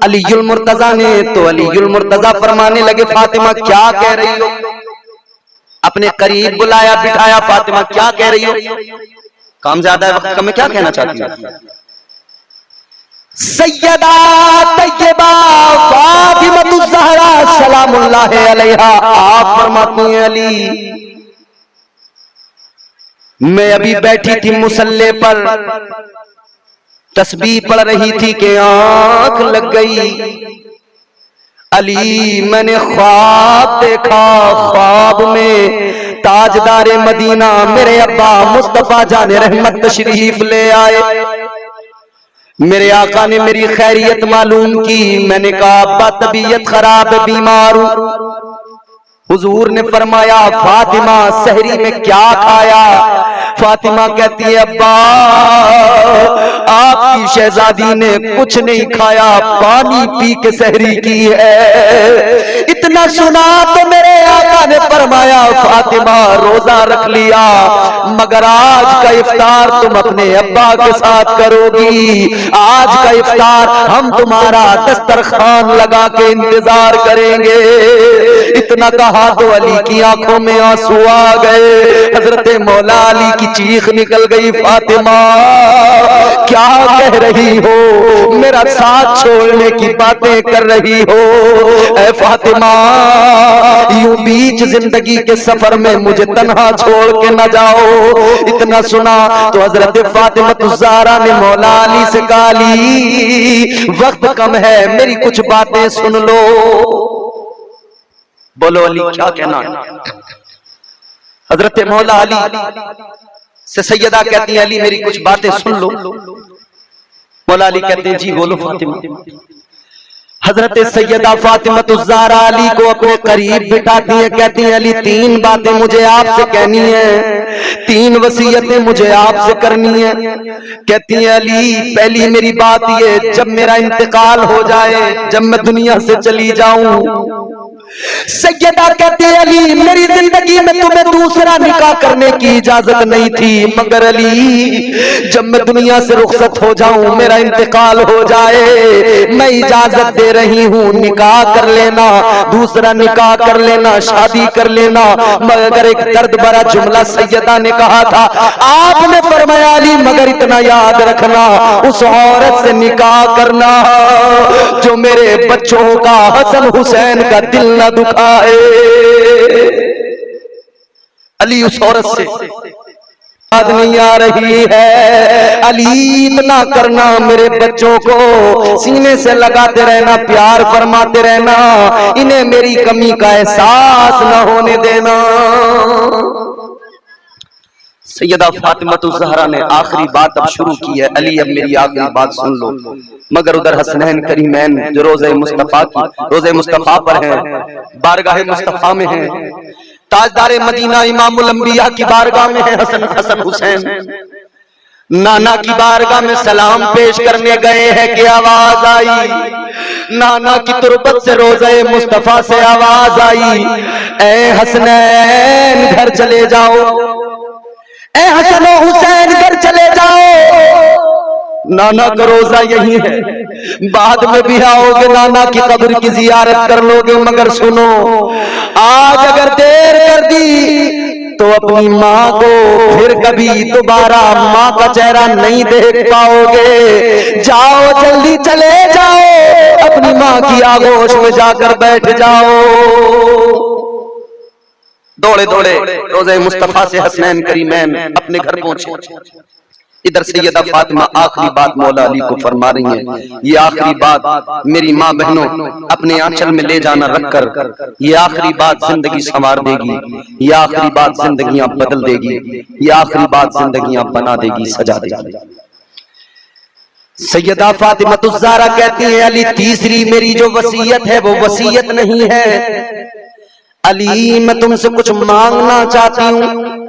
अलीयुल मुर्तजा ने तो अलीयुल मुर्तजा फरमाने लगे, फातिमा क्या कह रही हो? अपने करीब बुलाया, बिठाया, फातिमा क्या कह रही हो? काम ज्यादा है, वक्त कम है, क्या कहना चाहती हो? सैयदा तैयबा फातिमा ज़हरा सलामुल्लाह अलैहा आप फरमाती हैं, अली मैं अभी बैठी थी मुसल्ले पर, तस्बीह पढ़ रही थी कि आंख लग गई। अली मैंने ख्वाब देखा, ख्वाब में ताजदारे मदीना मेरे अब्बा मुस्तफा जाने रहमत तशरीफ ले आए। मेरे आका ने मेरी खैरियत मालूम की। मैंने कहा अब्बा तबीयत खराब है, बीमार हूं। हुजूर ने फरमाया फातिमा सहरी में क्या खाया? फातिमा कहती है अब्बा आपकी शहजादी ने कुछ नहीं खाया, पानी पी के सहरी की है। इतना सुना तो मेरे आका ने फरमाया फातिमा रोजा रख लिया, मगर आज का इफ्तार तुम अपने अब्बा के साथ करोगी। आज का इफ्तार हम तुम्हारा दस्तरखान लगा के इंतजार करेंगे। इतना कहा तो अली की आंखों में आंसू आ गए। हजरत मौला अली की चीख निकल गई, फातिमा क्या कह रही हो? मेरा साथ छोड़ने की बातें कर रही हो? ऐ फातिमा यूं बीच जिंदगी के सफर में मुझे तन्हा छोड़ के न जाओ। इतना सुना तो हजरत फातिमा ज़हरा ने मौला अली से कहा अली वक्त कम है, मेरी कुछ बातें सुन लो। बोलो अली क्या कहना? हजरत मौला अली से सैयदा कहती है अली मेरी कुछ बातें सुन लो। मौला अली कहते हैं जी बोलो फातिमा। हजरत सैयदा फातिमा ज़हरा अली को अपने करीब बिठाती है, कहती है अली तीन बातें मुझे आपसे कहनी है, तीन वसीयतें मुझे आपसे करनी है। कहती है अली पहली मेरी बात ये, जब मेरा इंतकाल हो जाए, जब मैं दुनिया से चली जाऊं, सैयदा कहती है अली मेरी जिंदगी में तुम्हें दूसरा निकाह करने की इजाजत नहीं थी, मगर अली जब मैं दुनिया से रुखसत हो जाऊं, मेरा इंतकाल हो जाए, मैं इजाजत दे रही हूं, निकाह कर लेना, दूसरा निकाह कर लेना, शादी कर लेना। मगर एक दर्द भरा जुमला सैयदा ने कहा था, आपने फरमाया अली मगर इतना याद रखना, उस औरत से निकाह करना जो मेरे बच्चों का हसन हुसैन का दिल न दुखाए। अली उस औरत से याद नहीं आ रही है, अली इतना करना मेरे बच्चों को सीने से लगाते रहना, प्यार फरमाते रहना, इन्हें मेरी कमी का एहसास न होने देना। सैयदा फातिमा ज़हरा ने आखिरी बात अब शुरू की है, अली अब मेरी आखिरी बात सुन लो। मगर उधर हसनैन करीमैन जो रोज़े मुस्तफा पर हैं, बारगाह मुस्तफा में हैं, ताजदारे मदीना इमामुल अंबिया की बारगाह में है हसन हुसैन, नाना की बारगाह में सलाम पेश करने गए हैं कि आवाज आई, नाना की तुरबत से रोज़े मुस्तफा से आवाज आई, ए हसनैन घर चले जाओ, ए हसन हुसैन घर चले जाओ, नाना का रोजा यही है, बाद में भी आओगे, नाना की कब्र की जियारत कर लोगे, मगर सुनो आज अगर देर कर दी तो अपनी माँ को फिर कभी दोबारा माँ का चेहरा नहीं देख पाओगे। जाओ जल्दी चले जाओ, अपनी माँ की आगोश में जाकर बैठ जाओ। दौड़े दौड़े रोज़े मुस्तफा से हसनैन करीमैन अपने घर पहुंचे। इधर सैयदा फातिमा आखिरी बात मौला अली को फरमा रही हैं, ये आखिरी बात मेरी माँ बहनों अपने आंचल में ले जाना रखकर, ये आखिरी बात जिंदगी संवार देगी, ये आखिरी बात जिंदगियां बदल देगी, ये आखिरी बात जिंदगियां बना देगी, सजा देगी। सैयदा फातिमा ज़हरा कहती हैं, अली तीसरी मेरी जो वसीयत है वो वसीयत नहीं है, अली मैं तुमसे कुछ मांगना चाहती हूँ।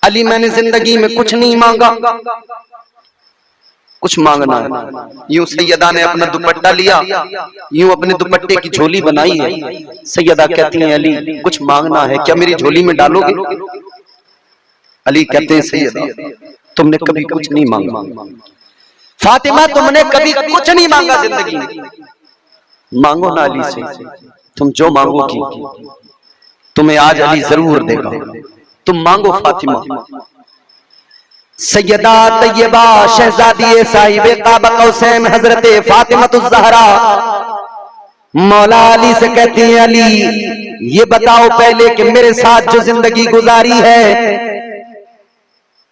अली मैंने जिंदगी में कुछ नहीं मांगा, कुछ मांगना है। यूं सैयदा ने अपना दुपट्टा लिया, यूं अपने दुपट्टे की झोली बनाई है। सैयदा कहती हैं, अली कुछ मांगना है, क्या मेरी झोली में डालोगे? अली कहते हैं, सैयदा तुमने कभी कुछ नहीं मांगा। फातिमा तुमने कभी कुछ नहीं मांगा जिंदगी में, मांगो ना अली से, तुम जो मांगोगी तुम्हें आज अली जरूर देगा, तुम मांगो फातिमा। सैयदा तैयबा शहजादी साहिबे काबा कौसैन हजरत फातिमा ज़हरा मौला अली से कहती हैं, अली ये बताओ पहले कि मेरे साथ जो जिंदगी गुजारी है,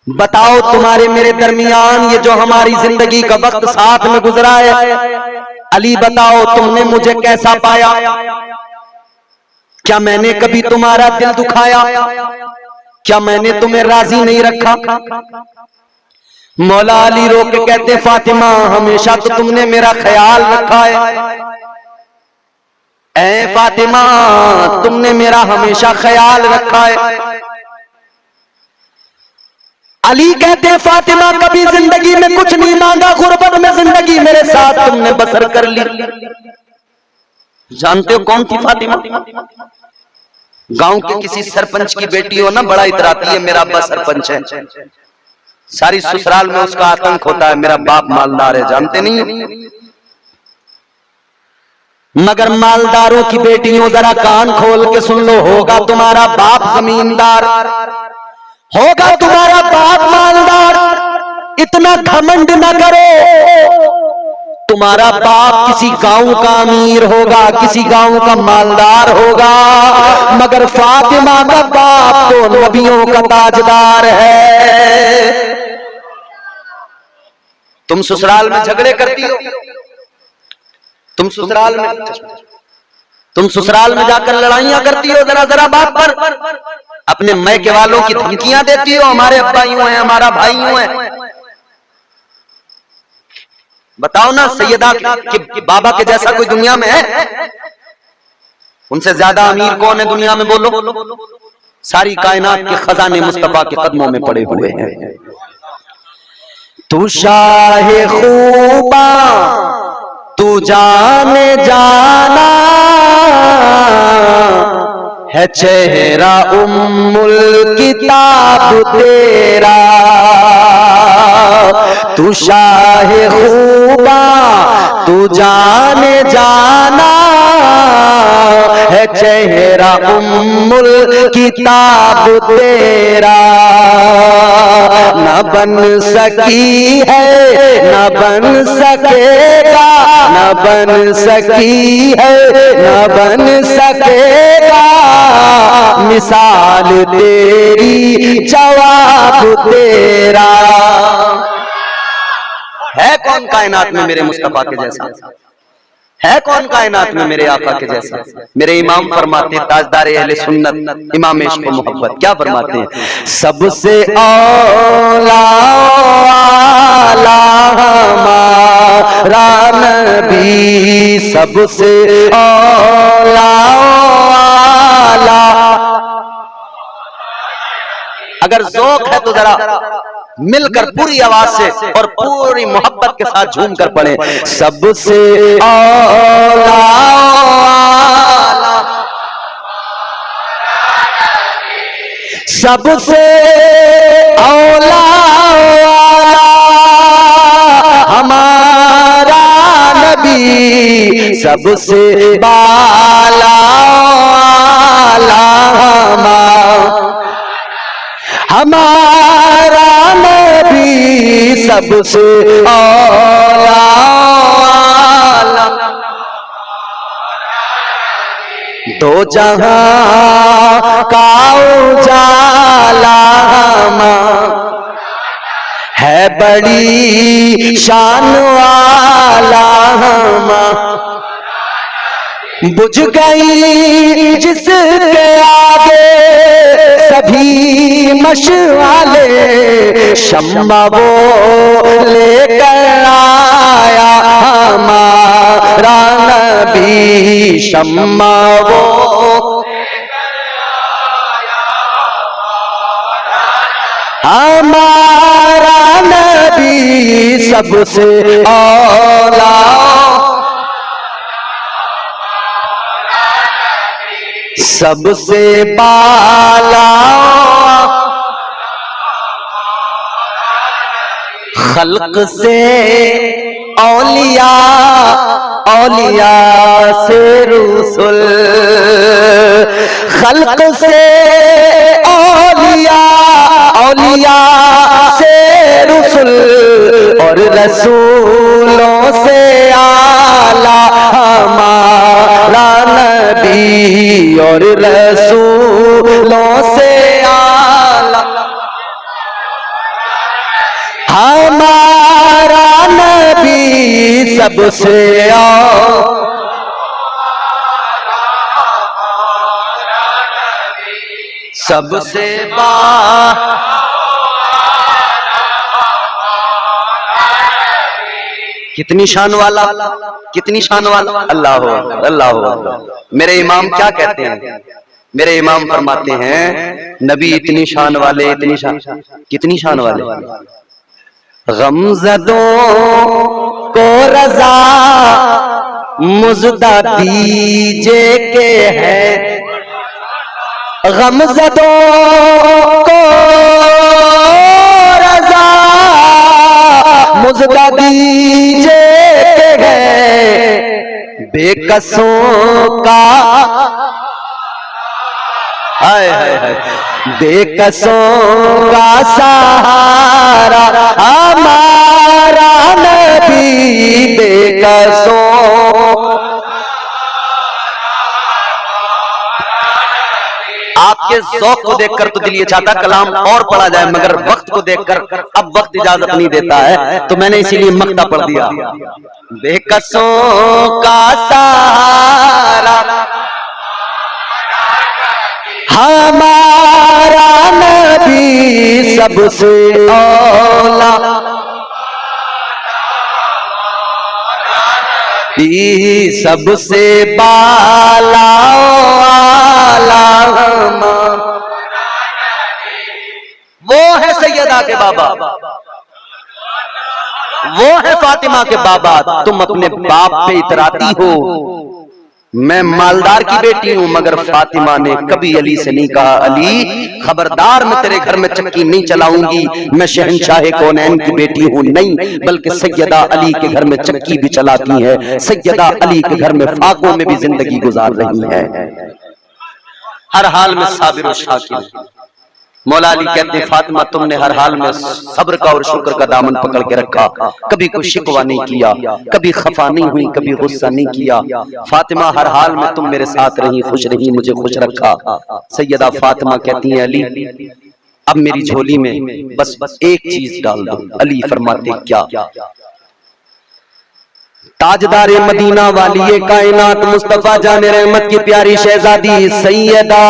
बताओ तुम्हारे मेरे दरमियान ये जो हमारी जिंदगी का वक्त साथ में गुजरा है, अली बताओ तुमने मुझे कैसा पाया? क्या मैंने कभी तुम्हारा दिल दुखाया? क्या मैंने तुम्हें राजी नहीं रखा? मौला अली रो के कहते, फातिमा हमेशा तो तुमने मेरा ख्याल रखा है, ऐ फातिमा तुमने मेरा हमेशा ख्याल रखा है। अली कहते हैं, फातिमा कभी जिंदगी में कुछ नहीं मांगा, गुर्बत में जिंदगी मेरे साथ तुमने बसर कर ली। जानते हो कौन थी फातिमा? गांव के किसी सरपंच की बेटी हो ना, बड़ा इतराती है मेरा अब्बा सरपंच है, सारी ससुराल में उसका आतंक होता है, मेरा बाप मालदार है, जानते नहीं? मगर मालदारों की बेटियों जरा कान खोल के सुन लो, होगा तुम्हारा बाप जमींदार, होगा तुम्हारा बाप मालदार, इतना घमंड न करो। तुम्हारा बाप किसी गांव का अमीर होगा, किसी गांव का मालदार होगा, मगर फातिमा का बाप तो नबियों का ताजदार है। तुम ससुराल में झगड़े करती हो, तुम ससुराल में जाकर लड़ाइयां करती हो, जरा जरा बाप पर अपने मैके वालों की धमकियां देती हो, हमारे अब्बा यूं है, हमारा भाई यूं है। बताओ ना सैयदा कि बाबा के जैसा कोई दुनिया में है? उनसे ज्यादा अमीर कौन है दुनिया में? बोलो। सारी कायनात के खजाने मुस्तफा के कदमों में पड़े हुए हैं। तू शाहे खूबा तू जाने जाना है, चेहरा उम्मुल किताब तेरा। तू शाहे खूबा तू जाने जाना है, चेहरा उम्मुल किताब तेरा। न बन सकी है न बन सकेगा, न बन सकी है न बन सकेगा, मिसाल तेरी जवाब तेरा। है कौन कायनात में मेरे मुस्तफा के जैसा? है कौन कायनात में मेरे आका के जैसा? मेरे इमाम फरमाते, ताजदार अहले सुन्नत इमाम इश्क व मोहब्बत, क्या फरमाते हैं? सबसे औला हमारा नबी, सबसे औला। अगर ज़ौक़ है तो जरा मिलकर पूरी आवाज से और पूरी मोहब्बत के साथ झूम कर पढ़े, सबसे औला सबसे औला हमारा नबी, सबसे बाला हमारा नबी, सबसे औला। दो जहां का उजाला है बड़ी शान वाला बुझ गई जिसके आगे सभी मशआले, शम्मा वो लेकर आया हमारा नबी, शम्मा वो हमारा नबी सबसे औला, सबसे बाला, खल्क से औलिया, औलिया से रसूल, खल्क से औलिया, औलिया से रसूल, और रसूलों से आला हमारा नबी, और रसूलों से आला हमारा नबी सबसे सबसे कितनी शान वाला, कितनी शान वाला। अल्लाह हो, अल्लाह हो। मेरे इमाम क्या कहते हैं? मेरे इमाम फरमाते हैं नबी इतनी शान वाले, इतनी शान, कितनी शान वाले। गमज़दों को रज़ा मुज़दा दीजे के है, गमज़दों को रज़ा मुज़दा दीजे के है, बेकसों का हाय हाय हाय, बेकसों का सहारा हमारा नबी, बेकसों आपके ज़ौक़ को देखकर तो दिल ये चाहता कलाम और पढ़ा जाए, मगर वक्त को देखकर अब वक्त इजाजत नहीं देता है, तो मैंने इसीलिए मक्ता पढ़ दिया। बेकसों का सहारा हमारा नबी सबसे औला, सबसे बाला वाला, वो है सैयदा के बाबा, वो है फातिमा के बाबा। तुम अपने बाप पे इतराती हो, मैं मालदार की बेटी हूं, मगर फातिमा ने कभी अली से नहीं कहा अली खबरदार मैं तेरे घर में चक्की नहीं चलाऊंगी, मैं शहंशाह कौनैन की बेटी हूं, नहीं, बल्कि सैयदा अली के घर में चक्की भी चलाती है, सैयदा अली के घर में फाकों में भी जिंदगी गुजार रही है, हर हाल में साबिर और शाकिर। मौला अली कहते हैं फातिमा तुमने हर हाल में सब्र का और शुक्र का दामन पकड़ के रखा, कभी कोई शिकवा नहीं किया, कभी खफा नहीं हुई, कभी गुस्सा नहीं किया। फातिमा हर हाल में तुम मेरे साथ रही, खुश रही, मुझे खुश रखा। सैयदा फातिमा कहती हैं अली अब मेरी झोली में बस एक चीज डाल दो। अली फरमाते क्या? ताजदारे मदीना वाली कायनात मुस्तफा जाने रहमत की प्यारी शहजादी सैयदा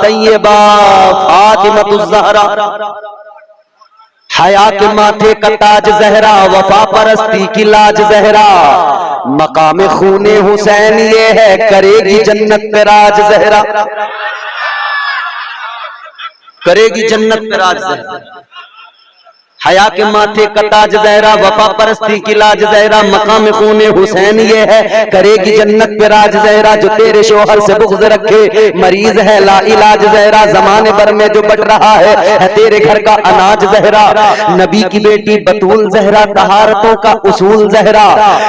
तैयबा फातिमा ज़हरा, हया के माथे का ताज ज़हरा, वफा परस्ती की लाज ज़हरा, मकाम खूने हुसैन ये है, करेगी जन्नत पे राज ज़हरा, करेगी जन्नत पे राज ज़हरा। हया के माथे का ताज ज़हरा, वफा परस्ती की लाज ज़हरा, मकाम खूने हुसैन ये है, करेगी जन्नत पे राज ज़हरा। जो तेरे शोहर से बुग़्ज़ रखे मरीज है ला इलाज ज़हरा, ज़माने भर में जो बट रहा है तेरे घर का अनाज ज़हरा। नबी की बेटी बतूल ज़हरा, तहारतों का उसूल ज़हरा,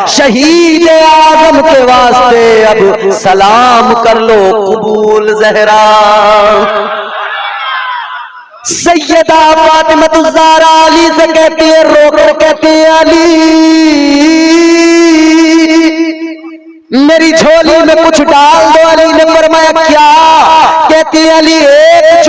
शहीद आज़म के वास्ते अब सलाम कर लो कबूल ज़हरा। सैयदा फातिमा ज़हरा अली से कहती है, रोकर कहती है अली मेरी झोली में कुछ डाल दो। अली ने फरमाया क्या? कहती कहती अली एक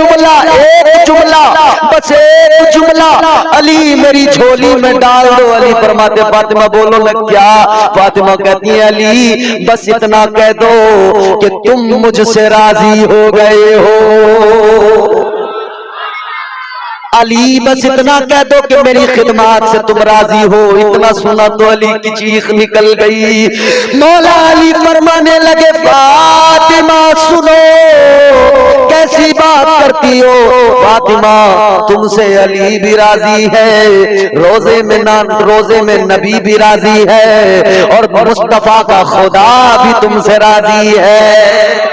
जुमला, बस एक जुमला अली मेरी झोली में डाल दो। अली फरमाते फातिमा बोलो ना क्या? फातिमा कहती है अली बस इतना कह दो कि तुम मुझसे राजी हो गए हो। अली बस इतना कह दो कि मेरी खिदमत से तुम राजी हो। इतना सुना तो अली की चीख निकल गई। मौला अली फरमाने लगे फातिमा सुनो कैसी बात करती हो। फातिमा तुमसे अली भी राजी है, रोजे में नबी भी राजी है, और मुस्तफा का खुदा भी तुमसे राजी है।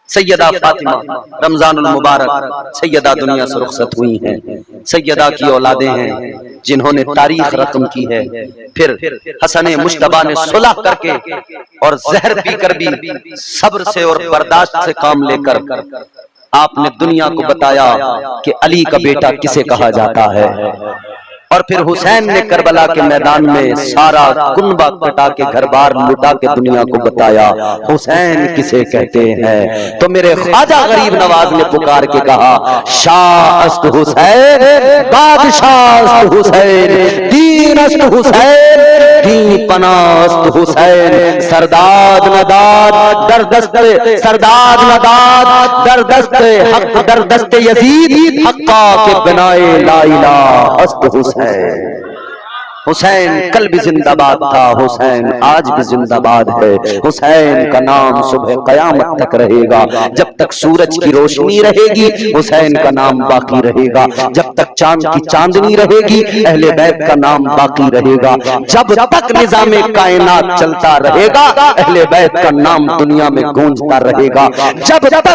सैयदा फातिमा रमजानुल मुबारक सैयदा दुनिया से रुखसत हुई हैं। सैयदा की औलादे हैं जिन्होंने तारीख रकम की है। फिर हसन मुश्तबा ने सुलह करके और जहर पीकर भी सब्र से और बर्दाश्त से काम लेकर आपने दुनिया को बताया कि अली का बेटा किसे कहा जाता है। और फिर हुसैन ने करबला के मैदान में सारा कुनबा कटा के घर बार लुटा के दुनिया को बताया हुसैन किसे कहते हैं। तो मेरे ख्वाजा गरीब नवाज ने पुकार के कहा शाह अस्त हुसैन, बादशाह अस्त हुसैन, दीन अस्त हुसैन, दीन पनास्त हुसैन, सरदाद नदाद दरदस्त, सरदाद नदाद दरदस्त हक, दरदस्त यजीद हक्का के बनाए ला इलाहा अस्त हुसैन। हुसैन कल भी जिंदाबाद था, हुसैन आज भी जिंदाबाद है। हुसैन का नाम सुबह कयामत तक रहेगा। जब तक सूरज की रोशनी रहेगी हुसैन का नाम बाकी रहेगा। जब तक चांद की चांदनी रहेगी अहले बैत का नाम बाकी रहेगा। जब तक निजामे कायनात चलता रहेगा अहले बैत का नाम दुनिया में गूंजता रहेगा। जब तक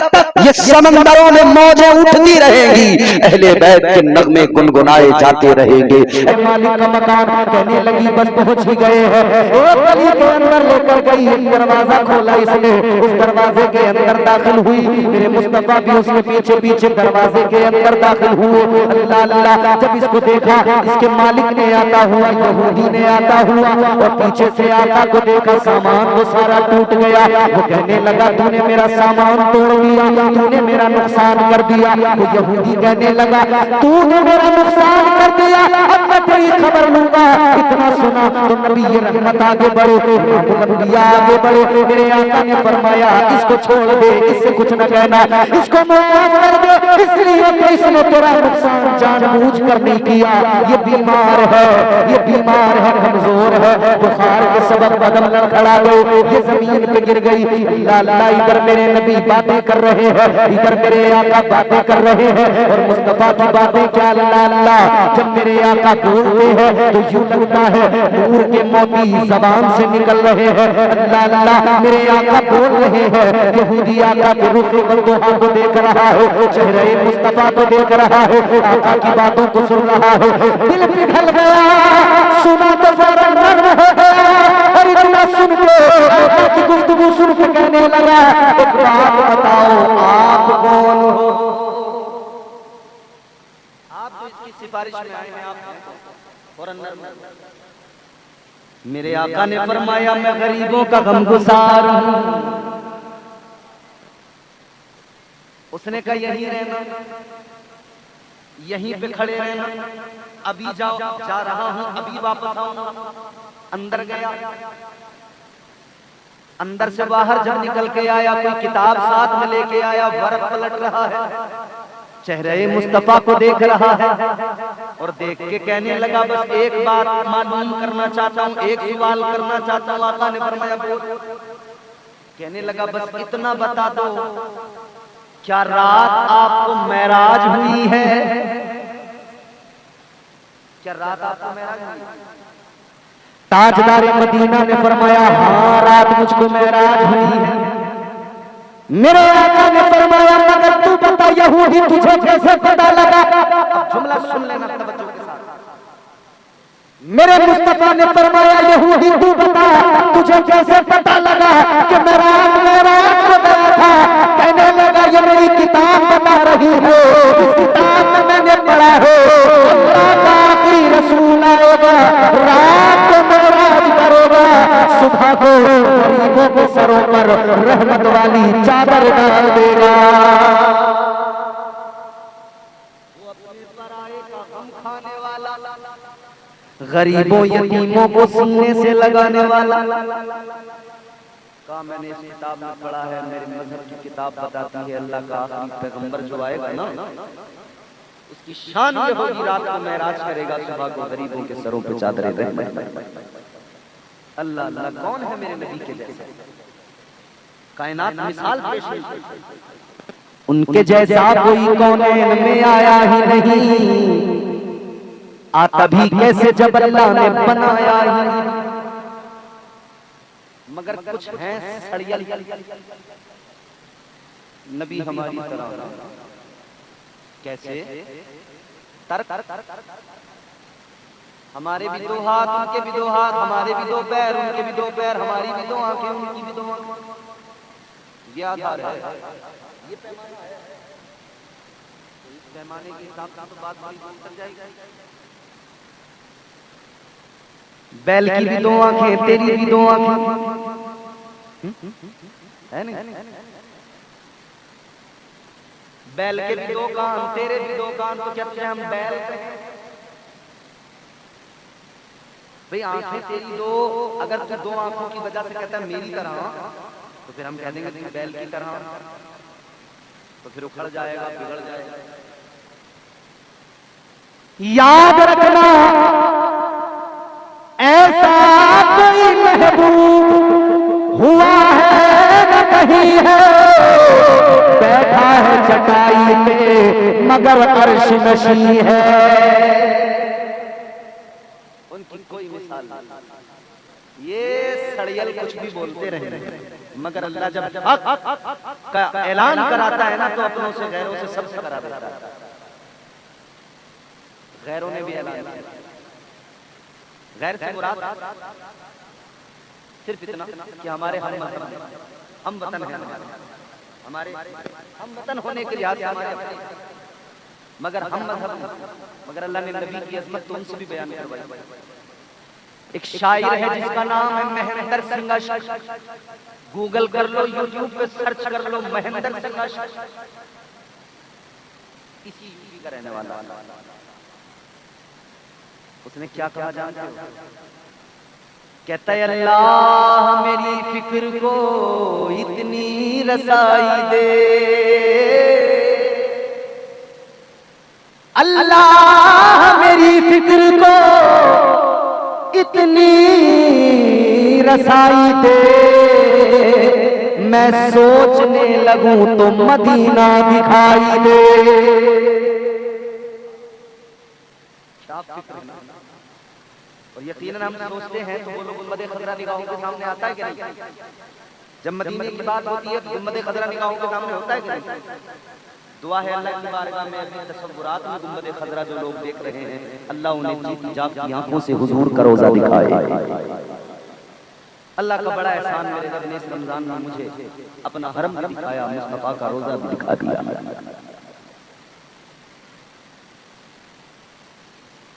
ये समंदरों में मौजें उठती रहेंगी अहले बैत के नगमे गुनगुनाए जाते रहेंगे। मालिक का मकान कहने लगी बस पहुंच ही गए हैं। एक गली के अंदर लेकर गई, एक दरवाजा खोला इसने, उस दरवाजे के अंदर दाखिल हुई। मेरे मुस्तफा भी उसके पीछे पीछे दरवाजे के अंदर दाखिल हुए। अल्लाह अल्लाह जब इसको देखा इसके मालिक ने आता हुआ, यहूदी ने आता हुआ, और पीछे से आका को देखा सामान वो सारा टूट गया। वो कहने लगा तूने मेरा सामान तोड़ दिया, तूने मेरा नुकसान कर दिया। वो यहूदी कहने लगा तूने मेरा नुकसान कर दिया, अब मैं तेरी खबर लूंगा। इतना सुना तो नबी ये रहमत आगे बढ़े, नबिया आगे बढ़े। मेरे आका ने फरमाया इसको छोड़ दे, इससे कुछ न कहना, इसको माफ कर दे, इसलिए तो इसने तेरा नुकसान जानबूझ कर नहीं किया। ये बीमार है, ये बीमार है, कमजोर है, बुखार के सबब कदम लड़खड़ा गए, ये जमीन पे गिर गई। अल्लाह इधर मेरे नबी बातें कर रहे हैं, इधर मेरे आका बातें कर रहे हैं, और मुस्तफा की बातें क्या अल्लाह। जब मेरे आका बोलते हैं तो यूं लगता है नूर के मोती जबान से निकल रहे हैं। अल्लाह मेरे आका बोल रहे हैं। यहूदी आका के रुख बंदोहा को देख रहा है, चेहरे मुस्तफा को देख रहा है, आका की बातों को सुन रहा है। दिल पिघल गया, सुना तो जरा नर्म हो गया, और इतना सुन के आका की गुफ्तगू सुन के कहने लगा एक बात बताओ आप कौन हो? आप तो इसकी सिफारिश में आए हैं, आप मेरे आका ने फरमाया मैं गरीबों का गमगुसार हूं। उसने कहा यहीं रहना, यहीं पे खड़े रहना, अभी जाओ, जा रहा हूं, अभी वापस आऊंगा। अंदर गया, अंदर से बाहर जब निकल के आया कोई किताब साथ में लेके आया, वर्क पलट रहा है, चेहरे मुस्तफा को देख रहा है, और देख के कहने लगा बस एक बात मालूम करना चाहता हूँ, एक सवाल करना चाहता हूँ। आका ने फरमाया बोल। कहने लगा बस इतना बता दो क्या रात आपको मेराज हुई है? क्या रात आपको मेराज हुई? ताजदार मदीना ने फरमाया हाँ रात मुझको मेराज हुई है। मेरे आका ने फरमाया मगर तू बता यहूदी तुझे कैसे पता लगा? जुमला सुन लेना तवज्जो के साथ। मेरे मुस्तफा ने फरमाया यहूदी तू बता तुझे कैसे पता लगा कि मेराज को गया था? कहने लगा ये मेरी किताब बता रही है, इस किताब में मैंने पढ़ा है अल्लाह का आखिरी रसूल आएगा, रात को मेराज करेगा, सुबह को लोगों के सरों पर रहमत वाली चादर डाल देगा। वो अपने पराये का गम खाने वाला, गरीबों यतीमों को सीने से लगाने वाला। मैंने इस किताब में पढ़ा है, मेरे मजहब की किताब बताती है अल्लाह का आखिरी पैगंबर जो आएगा ना, उसकी शान ये होगी, रात को मेराज करेगा, सुबह को गरीबों के सरों पे चादरें रहेंगी। अल्लाह अल्लाह, कौन है मेरे नबी के जैसे? कायनात मिसाल पेश है, उनके जैसा कोई कौनैन में आया ही नहीं, आता भी कैसे जब अल्लाह ने बनाया ही नहीं। मगर कुछ हैं सड़ियल नबी हमारी तरह। कैसे? तर्क, हमारे भी दो हाथ, उनके भी दो हाथ, हमारे भी दो पैर, उनके भी दो पैर, हमारी भी दो आंखें, उनकी भी दो आंखें। ये आधार है, ये पैमाना है। इस पैमाने के हिसाब से तो बात बड़ी दूर तक जाएगी। बैल की भी दो आंखें, तेरी भी दो आंखें, है नहीं? बैल के भी दो कान, तेरे भी दो कान, तो कहते हैं हम बैल भाई। आंखें तेरी दो, अगर तू दो आंखों की वजह से कहता है मेरी तरह, तो फिर हम कह देंगे तू बैल की तरह, तो फिर उखड़ जाएगा, बिगड़ जाएगा। याद रखना, ऐसा कोई महबूब हुआ है न कहीं है, बैठा है चटाई पे मगर अर्श नशी है। उनकी कोई मिसाल नहीं। ये सड़ियल कुछ भी बोलते रहे, मगर अल्लाह जब हक का ऐलान कराता है ना, तो अपनों से गैरों से सबसे करा देता है। गैरों ने भी ऐलान किया, गैर से मुराद सिर्फ इतना कि हमारे हम वतन हैं, हमारे हम वतन होने के लिहाज से हमारे अपने, मगर हम मजहब, मगर अल्लाह ने नबी की अजमत तो उनसे भी बयान करवाई। एक शायर है जिसका नाम है महेंद्र सिंह अशक, गूगल कर लो, यूट्यूब पे सर्च कर लो, महेंद्र सिंह अशक, इसी यूपी का रहने वाला। उसने क्या कहा जानते हो? कहता है अल्लाह मेरी फिक्र को इतनी रसाई दे, अल्लाह मेरी फिक्र को इतनी रसाई दे, मैं सोचने लगूं तो मदीना दिखाई दे। और यकीनन हम सोचते हैं तो वो लोग गुंबद खजरा निगाहों के सामने आता है कि नहीं? जब मदीने की बात होती है तो गुंबद खजरा निगाहों के सामने होता है कि नहीं? दुआ है अल्लाह की बारगाह में अपने तसव्वुरात में गुंबद खजरा जो लोग देख रहे हैं, अल्लाह उन्हें जीती जागती आंखों से हुजूर का रोजा दिखाए। अल्लाह का बड़ा एहसान मेरे रब ने इस रमजान में मुझे अपना हरम भी दिखाया, मुस्तफा का रोजा भी दिखा दिया।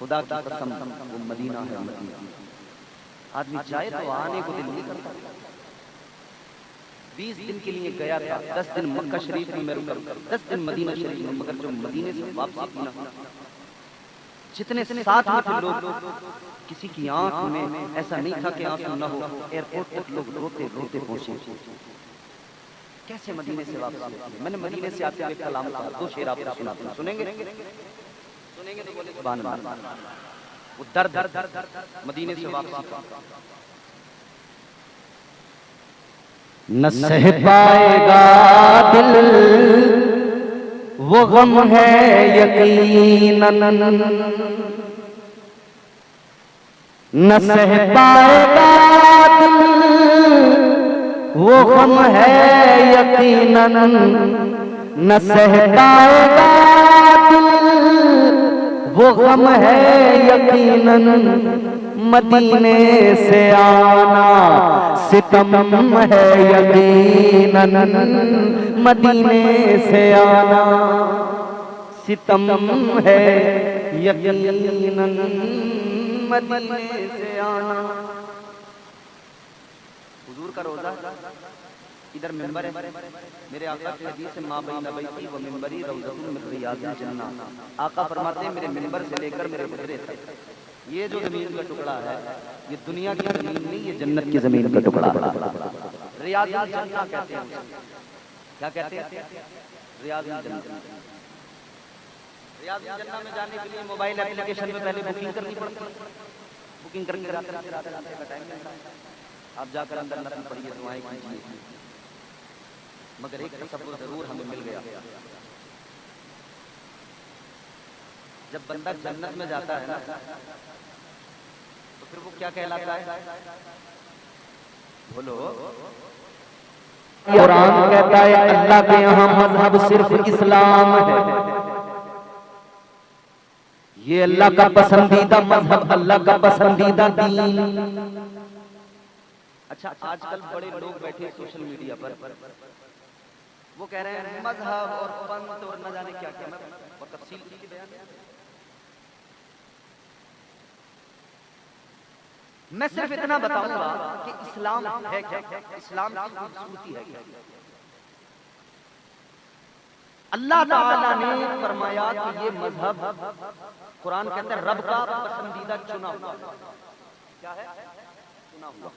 खुदा की कसम वो मदीना है, मदीना। आदमी चाहे तो आने को दिल नहीं करता। 20 दिन के लिए गया था, 10 दिन मक्का शरीफ में रुका, 10 दिन मदीना शरीफ में, मगर जो मदीने से वापसी की ना, जितने साथ में थे लोग, किसी की आंख में ऐसा नहीं था कि आंसू न हो। एयरपोर्ट तक लोग रोते रोते पहुंचे। कैसे मदीने से वापसी? मैंने मदीने से आते हुए कलाम कहा, 2 शेर आपको सुनाता हूं, सुनेंगे? सुनेंगे तो बोले सुभान अल्लाह। वो दर्द मदीने से वापसी का न सह पाएगा दिल, वो गम है यकीनन, न सह पाएगा दिल, वो गम है यकीनन, न सह पाएगा दिल, वो गम है यकीनन। मदीने से आना सितम है यकीनन, मदीने से आना सितम है यकीनन, मदीने से आना। हुजूर नूर का रोजा, इधर मिंबर है। मेरे आका की हदीस है, माँ बैन बैती व मिंबरी रौज़तुन मिन रियादिल जन्नह। आका फरमाते हैं मेरे मिंबर से लेकर मेरे हुजरे तक ये जो जमीन का टुकड़ा है, ये दुनिया की जमीन नहीं, ये जन्नत की जमीन का टुकड़ा है। रियादिल जन्नह कहते हैं उसे। क्या कहते हैं? रियादिल जन्नह। रियादिल जन्नह में जाने के लिए मोबाइल एप्लीकेशन में पहले बुकिंग करनी पड़ती है। बुकिंग करके रात का टाइम मिलता है, आप जाकर अंदर नफल पढ़िए, दुआएं कीजिए। मगर एक तसव्वुर जरूर हमें मिल गया, जब बंदा जन्नत में जाता है ना, तो फिर वो क्या कहलाता है? बोलो। कुरान कहता है अल्लाह के यहाँ मजहब सिर्फ इस्लाम है। ये अल्लाह का पसंदीदा मजहब, अल्लाह का पसंदीदा दीन। अच्छा, आजकल बड़े लोग बैठे सोशल मीडिया पर, वो कह रहे हैं मजहब और पंथ और न जाने क्या क्या, और तफसील की बयान। मैं सिर्फ इतना बताऊंगा कि इस्लाम है क्या, इस्लाम की खूबसूरती है क्या। अल्लाह ताला ने फरमाया कि ये मजहब, कुरान कहता है रब का पसंदीदा चुना हुआ। क्या है? चुना हुआ।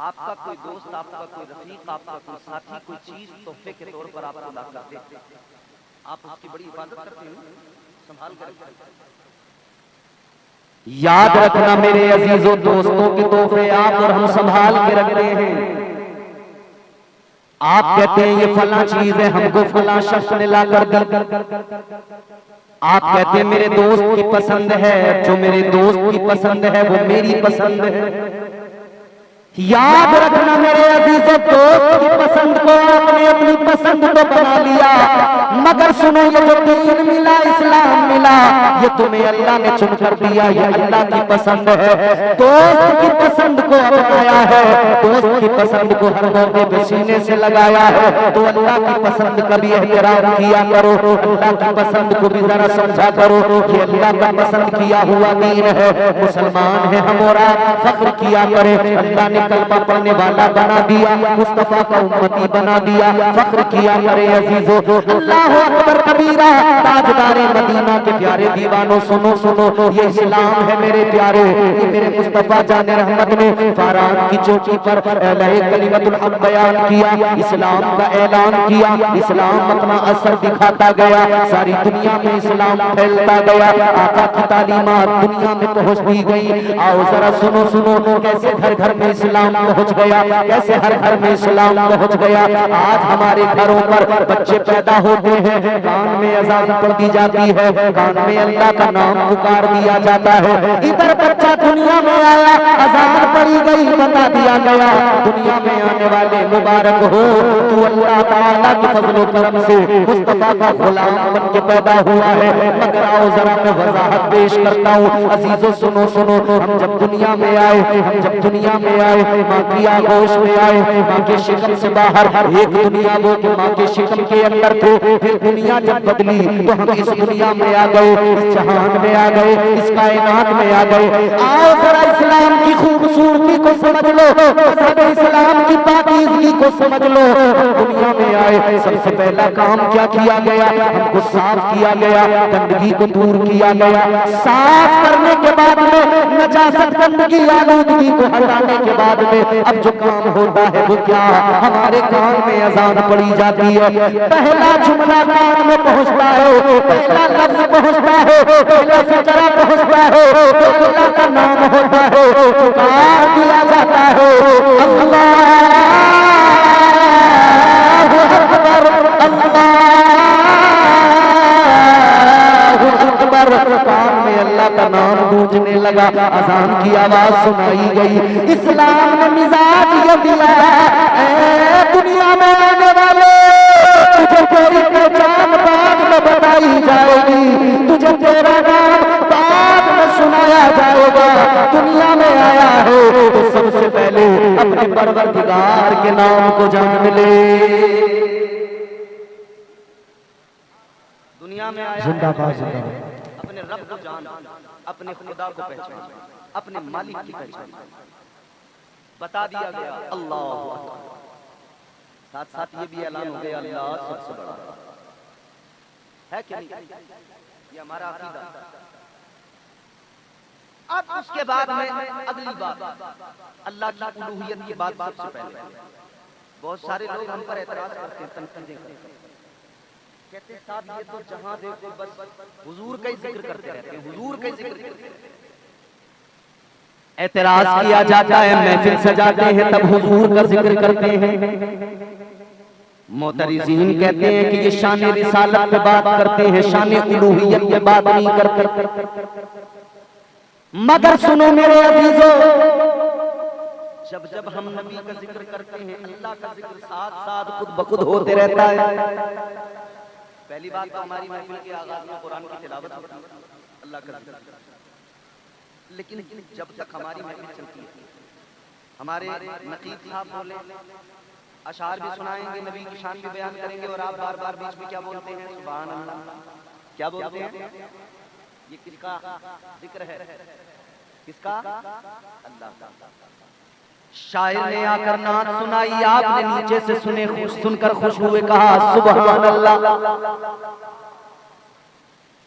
आपका कोई दोस्त, आपका कोई रफीक, आपका कोई साथी कोई चीज तोहफे के तौर पर आपको ला कर दे, आप उसकी बड़ी हिफाजत करते हैं, संभाल कर रखते हैं। याद रखना मेरे अजीजों दोस्तों के तोहफे आप और हम संभाल के रखते हैं। आप कहते हैं ये फला चीज है, हमको फला शख्स ने ला कर दी। आप कहते हैं मेरे दोस्त की पसंद है, जो मेरे दोस्त की पसंद है वो मेरी पसंद है। याद रखना मेरे अजीजों दोस्त की पसंद को आपने अपनी पसंद को बना लिया, मगर सुनो ये जो दीन मिला, इस्लाम मिला, ये तुम्हें अल्लाह ने चुनकर दिया, ये अल्लाह की पसंद है। दोस्त की पसंद को अपनाया है, दोस्त की पसंद को हर मौके पे सीने से लगाया है, तो अल्लाह की पसंद का भी एहतराम किया करो, अल्लाह की पसंद को भी जरा समझा करो। ये अल्लाह का पसंद किया हुआ दीन है। मुसलमान है हम और आप, फख्र किया करें, अल्लाह ने कलमा पढ़ने वाला बना दिया, मुस्तफा का उम्मती बना दिया, फख्र किया करे अजीजों। अल्लाह अकबर कबीरा, ताजदारे मदीना के प्यारे दीवानों सुनो सुनो, ये इस्लाम है मेरे प्यारे। ये मेरे मुस्तफा जाने रहमत ने फारान की चौकी पर कलिमतुल हक बयान किया, इस्लाम का ऐलान किया, इस्लाम अपना असर दिखाता गया, सारी दुनिया में इस्लाम फैलता गया, आका की तालीमात दुनिया में पहुंचती गई। आओ जरा सुनो सुनो, कैसे घर घर में इस्लाम पहुंच गया, कैसे हर घर में इस्लाम पहुंच गया। आज हमारे घरों पर बच्चे पैदा होते हैं, कान में अजान पढ़ दी जाती है, कान में अल्लाह का नाम पुकार दिया जाता है। इधर बच्चा दुनिया में आया, अजान पढ़ी गई, बता दिया गया दुनिया में आने वाले मुबारक हो, तू अल्लाह ताला के फजल करम से मुस्तफा का गुलाम बन के पैदा हुआ है। मगर आओ जरा मैं वजाहत पेश करता हूँ अजीजों, सुनो सुनो, हम जब दुनिया में आए, हम जब दुनिया में आए, माँ की आगोश में आए, माँ के शिकम से बाहर, एक दुनिया वो कि माँ के शिकम के अंदर थे, फिर दुनिया जब बदली तो हम इस दुनिया में आ गए, इस जहान में आ गए, इस कायनात में आ गए। आओ जरा इस्लाम की खूबसूरती को समझ लो, सब इस्लाम की पाकीज़गी को समझ लो। दुनिया में आए, सबसे पहला काम क्या किया गया? हमको साफ किया गया, गंदगी को दूर किया गया। साफ करने के बाद में नजासत, गंदगी, आलूदगी को हटाने के बाद में अब जो काम होता है वो क्या? हमारे कान में अजान पड़ी जाती है, पहला जुमला कान में पहुंचता है, पहला लफ्ज पहुंचता है, पहला फकरा पहुंचता है, अल्लाह का नाम होता है, पुकार दिया जाता है, अल्लाह अकबर, अल्लाह। कान में अल्लाह का नाम गूंजने लगा, अजान की आवाज सुनाई गई। इस्लाम ने मिजाज ये दिया, दुनिया में आने वाले तुझे तेरी पहचान बाद में बताई जाएगी, तुझे तेरा नाम बाद में सुनाया जाएगा। दुनिया में आया है तो सबसे पहले अपने परवरदिगार के नाम को जान ले। दुनिया में आया जिंदाबाद जिंदाबाद। अपने रब को जान, अपने खुदा को पहचान, अपने मालिक की पहचान। बता दिया गया। अल्लाह साथ साथ ये भी ऐलान हो गया अल्लाह सबसे बड़ा है कि नहीं? ये हमारा अकीदा। अब उसके बाद में अगली बात, अल्लाह की उलूहियत की बात सबसे पहले। बहुत सारे लोग हम पर एतराज करते हैं, तनकीदें करते हैं, कहते हैं साहब ये तो जहां देखो बस हुजूर का ही जिक्र करते रहते हैं, हुजूर का ही जिक्र करते रहते हैं। एतराज किया जाता है, महफिल सजाते हैं तब हुजूर का जिक्र करते हैं। मोतरिजीन कहते हैं कि ये शान रिसालत पे बात करते हैं, शान उलूहियत पे बात नहीं करते। मगर सुनो मेरे अजीजों, जब जब हम नबी का जिक्र करते हैं, अल्लाह का जिक्र साथ साथ खुद खुद होते रहता है। पहली बात तो हमारी महफिल के आगाज में कुरान की तिलावत होती है, अल्लाह का जिक्र। लेकिन जब तक हमारी महफिल चलती है, हमारे नकीब साहब बोले, अशार भी सुनाएंगे, नबी की शान भी बयान करेंगे, और आप बार बार बीच में क्या बोलते हैं? सुभान अल्लाह। क्या बोलते हैं? ये किसका जिक्र है? किसका? अल्लाह का। शायर ने आकर नात सुनाई, आपने नीचे से सुने, सुनकर खुश हुए, कहा सुभान अल्लाह।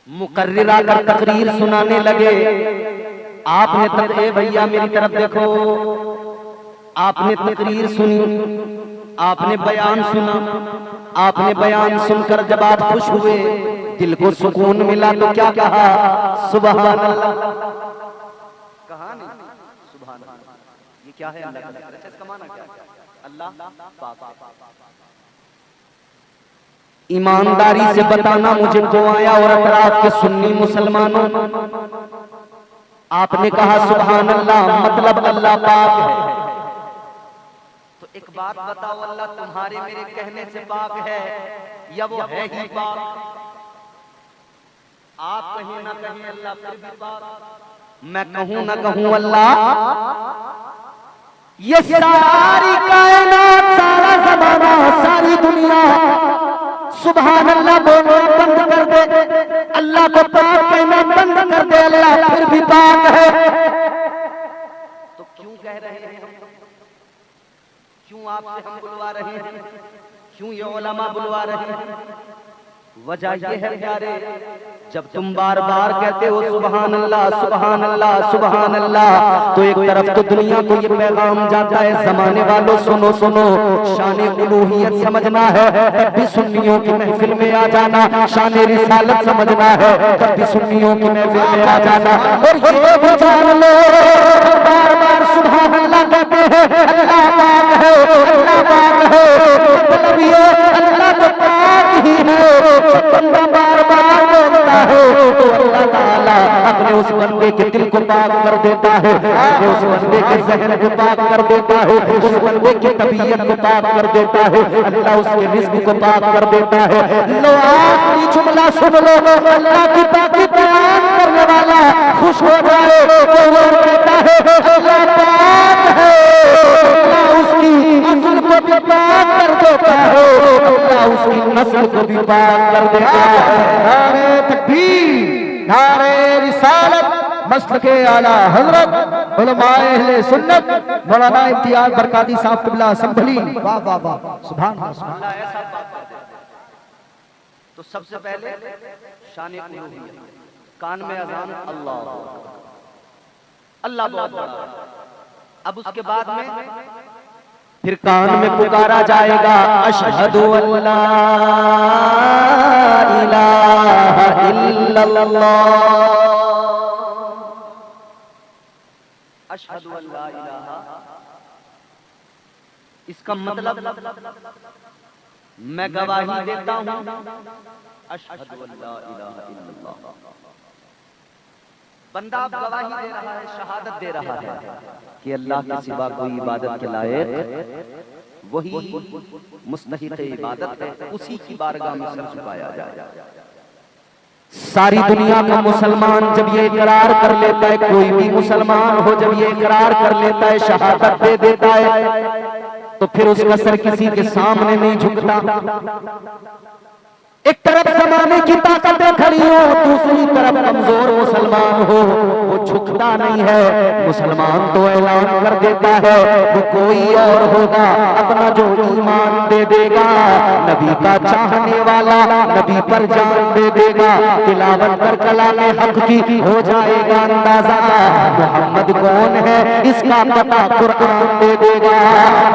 मुकर्रिर आकर तकरीर सुनाने लगे, आपने ए भैया मेरी तरफ देखो, आपने तकरीर सुनी, आपने बयान सुना, आपने बयान सुनकर जब आप खुश हुए, दिल को सुकून मिला, तो क्या कहा? सुभान अल्लाह। कहा नहीं सुभान अल्लाह। ये क्या है? अल्लाह का जिक्र। इसका माना क्या है? अल्लाह पाक। ईमानदारी से बताना मुझे को आया और अतराफ के सुन्नी मुसलमानों, आपने कहा सुभान अल्लाह, मतलब अल्लाह पाक है। तो एक बात बताओ, अल्लाह तुम्हारे मेरे कहने से पाक है या वो है ही पाक? आप कहें ना कहें अल्लाह फिर भी पाक, मैं कहूं ना कहूं अल्लाह, ये सारी कायनात, सारा ज़माना, सारी दुनिया सुभान अल्लाह बोलना बंद कर दे, अल्लाह को पाक कहना बंद कर दे, अल्लाह फिर भी पाक है। तो क्यों कह रहे हैं? क्यों आपसे हम बुलवा रहे हैं? क्यों ये उलमा बुलवा रहे हैं? वजह ये है प्यारे, जब तुम बार बार कहते हो सुभान अल्लाह, सुभान अल्लाह, सुभान अल्लाह, तो एक तरफ तो दुनिया को ये पैगाम जाता है, जमाने वालों सुनो सुनो, शान उलूहियत समझना है तब भी सुन्नियों की महफिल में आ जाना, शान रिसालत समझना है तब भी सुन्नियों की महफिल में आ जाना। और ये भी जान लो, बार बार सुभान अल्लाह कहते हैं, अल्लाह पाक है, अल्लाह पाक है, मतलब ये अल्लाह तो पाक ही है। बंदा बार बार बोलता है तो अल्लाह ताला अपने उस बंदे के दिल को पाक कर देता है, अपने उस बंदे के ज़हन को पाक कर देता है, उस बंदे की तबीयत को पाक कर देता है, अल्लाह उसके रिज़्क़ को पाक कर देता है। लो आखिरी जुमला सुन लो, अल्लाह की पाकी बयान करने वाला खुश हो जाए तो वो कहता है अल्लाह पाक है, अल्लाह उसकी असल को भी पाक कर देता है, अल्लाह उसकी नस्ल को भी पाक कर देता है। नारे तकबीर, नारे रिसालत, मसलके आला हजरत उलमाए अहले सुन्नत मौलाना इम्तियाज बरकाती साहब क़िबला संभली। वाह वाह वाह, सुभान अल्लाह। ऐसा बात करते हैं। तो सबसे पहले शान उलूहियत, कान में अजान, अल्लाह अल्लाह बहुत बड़ा है। अब उसके बाद में फिर कान में पुकारा जाएगा, अशहदु अल्ला इलाहा इल्लल्लाह, अशहदु अल्ला इलाहा। इसका मतलब मैं गवाही देता हूं, अशहदु अल्ला इलाहा इल्लल्लाह। बंदा गवाही दे रहा है, शहादत दे रहा है कि अल्लाह के सिवा कोई इबादत के लायक वही मुस्तहिक़ इबादत है, उसी की बारगाह में सर झुकाया जाए। सारी दुनिया का मुसलमान जब ये इकरार कर लेता है, कोई भी मुसलमान हो जब ये इकरार कर लेता है, शहादत दे देता है, तो फिर उसका सर किसी के सामने नहीं झुकता। एक तरफ जमाने की ताकतें खड़ी हो, दूसरी तरफ कमजोर मुसलमान हो, वो झुकता नहीं है। मुसलमान तो ऐलान कर देता है वो कोई और होगा, अपना जो ईमान दे देगा, नबी का चाहने वाला नबी पर जान दे देगा, तिलावत कर कलामे हक की हो जाएगा अंदाजा, मोहम्मद कौन है इसका पता कुरान दे देगा।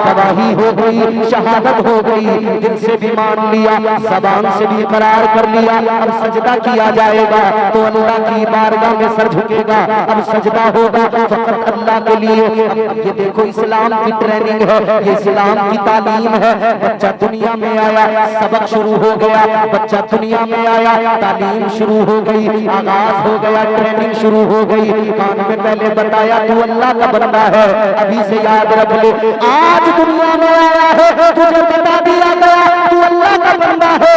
गवाही हो गई, शहादत हो गई, दिल से भी मान लिया, जबान से भी करार कर लिया। अब सजदा किया जाएगा तो अल्लाह की बारगाह में सर झुकेगा। अब सजदा होगा फकत अल्लाह के लिए। अब ये देखो इस्लाम की ट्रेनिंग है, ये इस्लाम की तालीम है। बच्चा दुनिया में आया, सबक शुरू हो गया, बच्चा दुनिया में आया, तालीम शुरू हो गई, आगाज हो गया, ट्रेनिंग शुरू हो गई। कान में पहले बताया तू अल्लाह का बंदा है, अभी से याद रख ले, आज दुनिया में आया है तुझे बता दिया गया तू अल्लाह का बंदा है।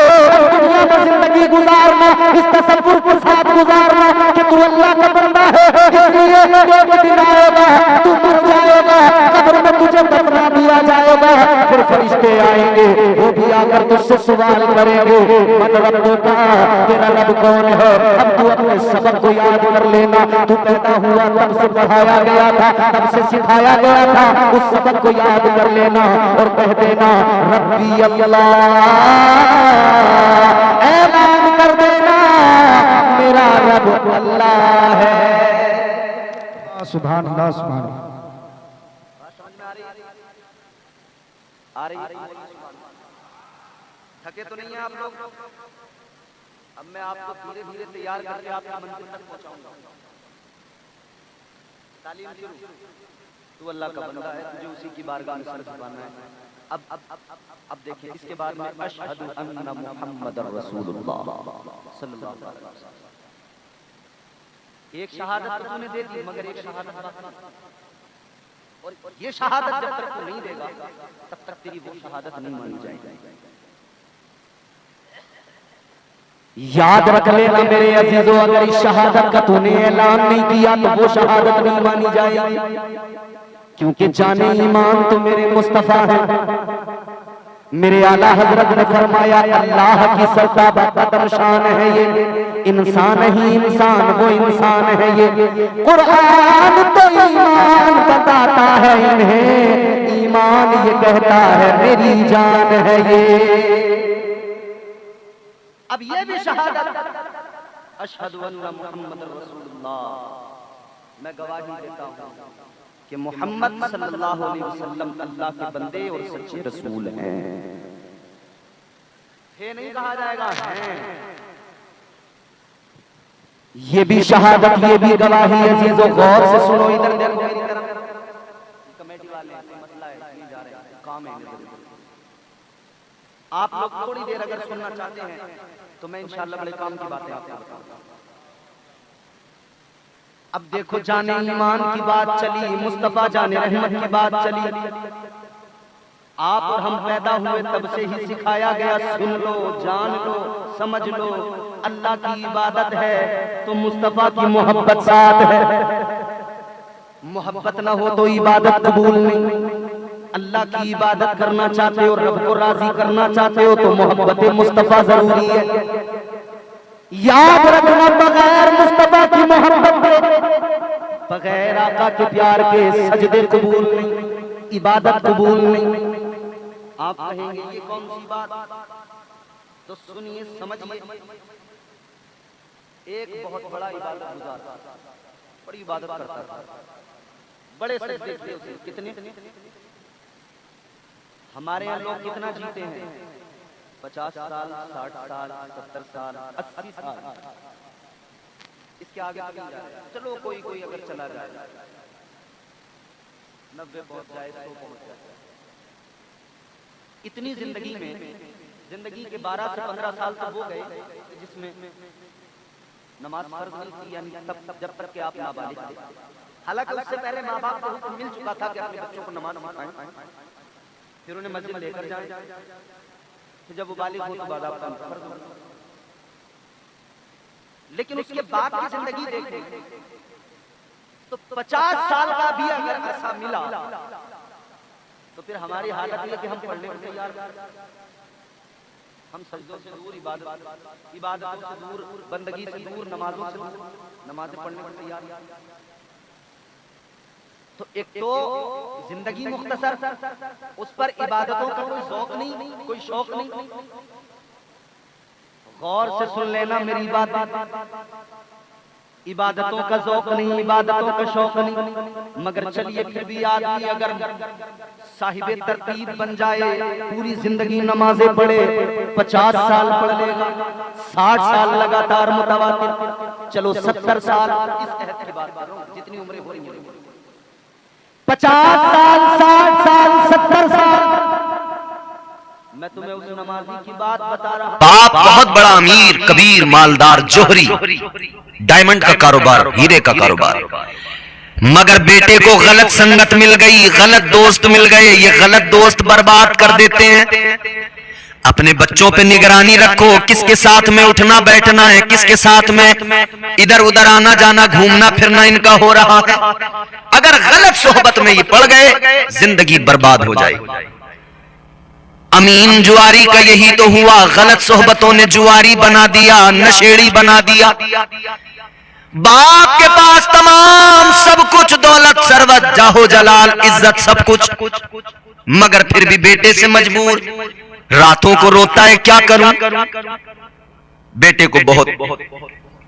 दुनिया में जिंदगी गुजारना, इस तसव्वुर के साथ गुजारना कि तू अल्लाह का बंदा है, इसलिए एक दिन आएगा तू मर जाएगा, कब्र में तुझे दफना दिया जाएगा, फिर फरिश्ते आएंगे, वो भी आकर तुझसे सवाल करेंगे मन रब्बो का, तेरा रब कौन है। अब तू अपने सबक को याद कर लेना, तू पैदा हुआ तब से पढ़ाया गया था, तब से सिखाया गया था, उस सबक को याद कर लेना और कह देना रब्बी अल्लाह, ऐलान कर देना मेरा रब अल्लाह है। सुभान अल्लाह, सुभान अल्लाह। समझ में आ रही है? थके तो नहीं है आप लोग? अब मैं आपको धीरे धीरे तैयार करके आपके मंजिल तक पहुंचाऊंगा। तालीम शुरू, तू अल्लाह का बंदा है, तुझे उसी की बारगाह में सर झुकाना है। अब देखिए इसके बाद में अशहदु अन्ना मुहम्मदर रसूलुल्लाह सल्लल्लाहु अलैहि वसल्लम। एक शहादत तो तूने दे दी, मगर एक शहादत बाकी, और ये शहादत जब तक तू नहीं देगा तब तक तेरी वो शहादत नहीं मानी जाएगी। याद रख लेना मेरे अजीजों, अगर इस शहादत का तूने ऐलान नहीं किया तो वो शहादत नहीं मानी जाएगी, क्योंकि जाने ईमान तो मेरे मुस्तफा है। मेरे आला हजरत ने फरमाया अल्लाह की सरताबा कदम शान है ये, इंसान ही इंसान वो इंसान है ये। कुरान तो ईमान बताता है इन्हें, ईमान ये कहता है मेरी जान है ये। अब ये भी शहादत अशहदु अन्ना मुहम्मदर रसूलुल्लाह, मैं गवाही देता हूँ कि मोहम्मद सल्लल्लाहु अलैहि वसल्लम अल्लाह के बंदे और सच्चे रसूल हैं। ये नहीं कहा जाएगा हैं। ये भी शहादत, ये भी गवाही अजीजों, गौर से सुनो, इधर देखो मेरी तरफ। कमेटी वाले मसला है, नहीं जा रहे, काम है। आप लोग थोड़ी देर अगर सुनना चाहते हैं तो मैं इंशाअल्लाह बड़े काम की बातें आपको बताऊंगा। अब देखो जाने ईमान की बात चली, मुस्तफा जाने रहमत की बात चली, आप और हम पैदा हुए तब से ही सिखाया गया, सुन लो, जान लो, समझ लो, अल्लाह की इबादत है तो मुस्तफा की मोहब्बत साथ है। मोहब्बत ना हो तो इबादत कबूल नहीं। अल्लाह की इबादत करना चाहते हो, रब को राजी करना चाहते हो तो मोहब्बत मुस्तफा जरूरी है। याद रखना, बगैर मुस्तफा की मोहब्बत के, बगैर आका के प्यार के सजदे कबूल नहीं, इबादत कबूल नहीं। आप कहेंगे ये कौन सी बात, तो सुनिए, समझिए। एक बहुत बड़ा इबादत गुजार था, बड़ी इबादत करता था, बड़े सजदे थे उसे। कितने? हमारे यहाँ लोग कितना जीते हैं? 50 साल, 60 साल, 70 साल, 80 साल, इसके आगे तो नहीं जाए। चलो कोई कोई अगर चला जाए 90 पहुंच जाए, 100 पहुंच जाए। इतनी जिंदगी में, जिंदगी के 12 से 15 साल तो वो गए जिसमें नमाज फर्ज नहीं थी, यानी तब जब तक कि आप नाबालिग थे। हालांकि उससे पहले माँ बाप को हुक्म मिल चुका था कि अपने बच्चों को नमाज पढ़ाएं, फिर उन्हें मस्जिद लेकर जाएं, फिर जब वो बालिग हो तो बाद आपका फर्ज हो। लेकिन उसके बाद की जिंदगी देखें तो 50 साल का भी अगर ऐसा मिला तो फिर हमारी हालत ये कि हम पढ़ने को तैयार। हम सजदों से दूर, इबादतों से दूर, बंदगी से दूर, नमाजों से दूर, नमाजें पढ़ने को तैयार। तो एक तो जिंदगी मुख्तसर, उस पर इबादतों का कोई शौक नहीं, कोई शौक नहीं। गौर से सुन लेना मेरी बात, इबादतों का शौक नहीं, इबादतों का शौक नहीं। मगर चलिए फिर भी आदमी अगर साहिबे तरतीब बन जाए, पूरी जिंदगी नमाजें पढ़े, 50 साल पढ़ लेगा, 60 साल लगातार मुतवातिर, चलो 70 साल, इस अहद की बात कर रहा हूं, जितनी उम्रें हो रही हैं, 50 साल, 60 साल, 70 साल, मैं तुम्हें उस नमाजी की बात बता रहा हूं। बाप बहुत बड़ा अमीर, कबीर, मालदार, जोहरी, डायमंड का कारोबार, हीरे का कारोबार, मगर बेटे को गलत संगत मिल गई, गलत दोस्त मिल गए। ये गलत दोस्त बर्बाद कर देते हैं। अपने बच्चों पे निगरानी रखो, किसके साथ में उठना बैठना है, किसके साथ में इधर उधर आना जाना, घूमना फिरना इनका हो रहा है। अगर गलत सोहबत में ये पड़ गए, जिंदगी बर्बाद हो जाएगी। अमीन जुआरी का यही तो हुआ, गलत सोहबतों ने जुआरी बना दिया, नशेड़ी बना दिया। बाप के पास तमाम सब कुछ, दौलत, सरवत, जाहो जलाल, इज्जत, सब कुछ, मगर फिर भी बेटे से मजबूर, रातों को रोता है, क्या करूं। बेटे को बहुत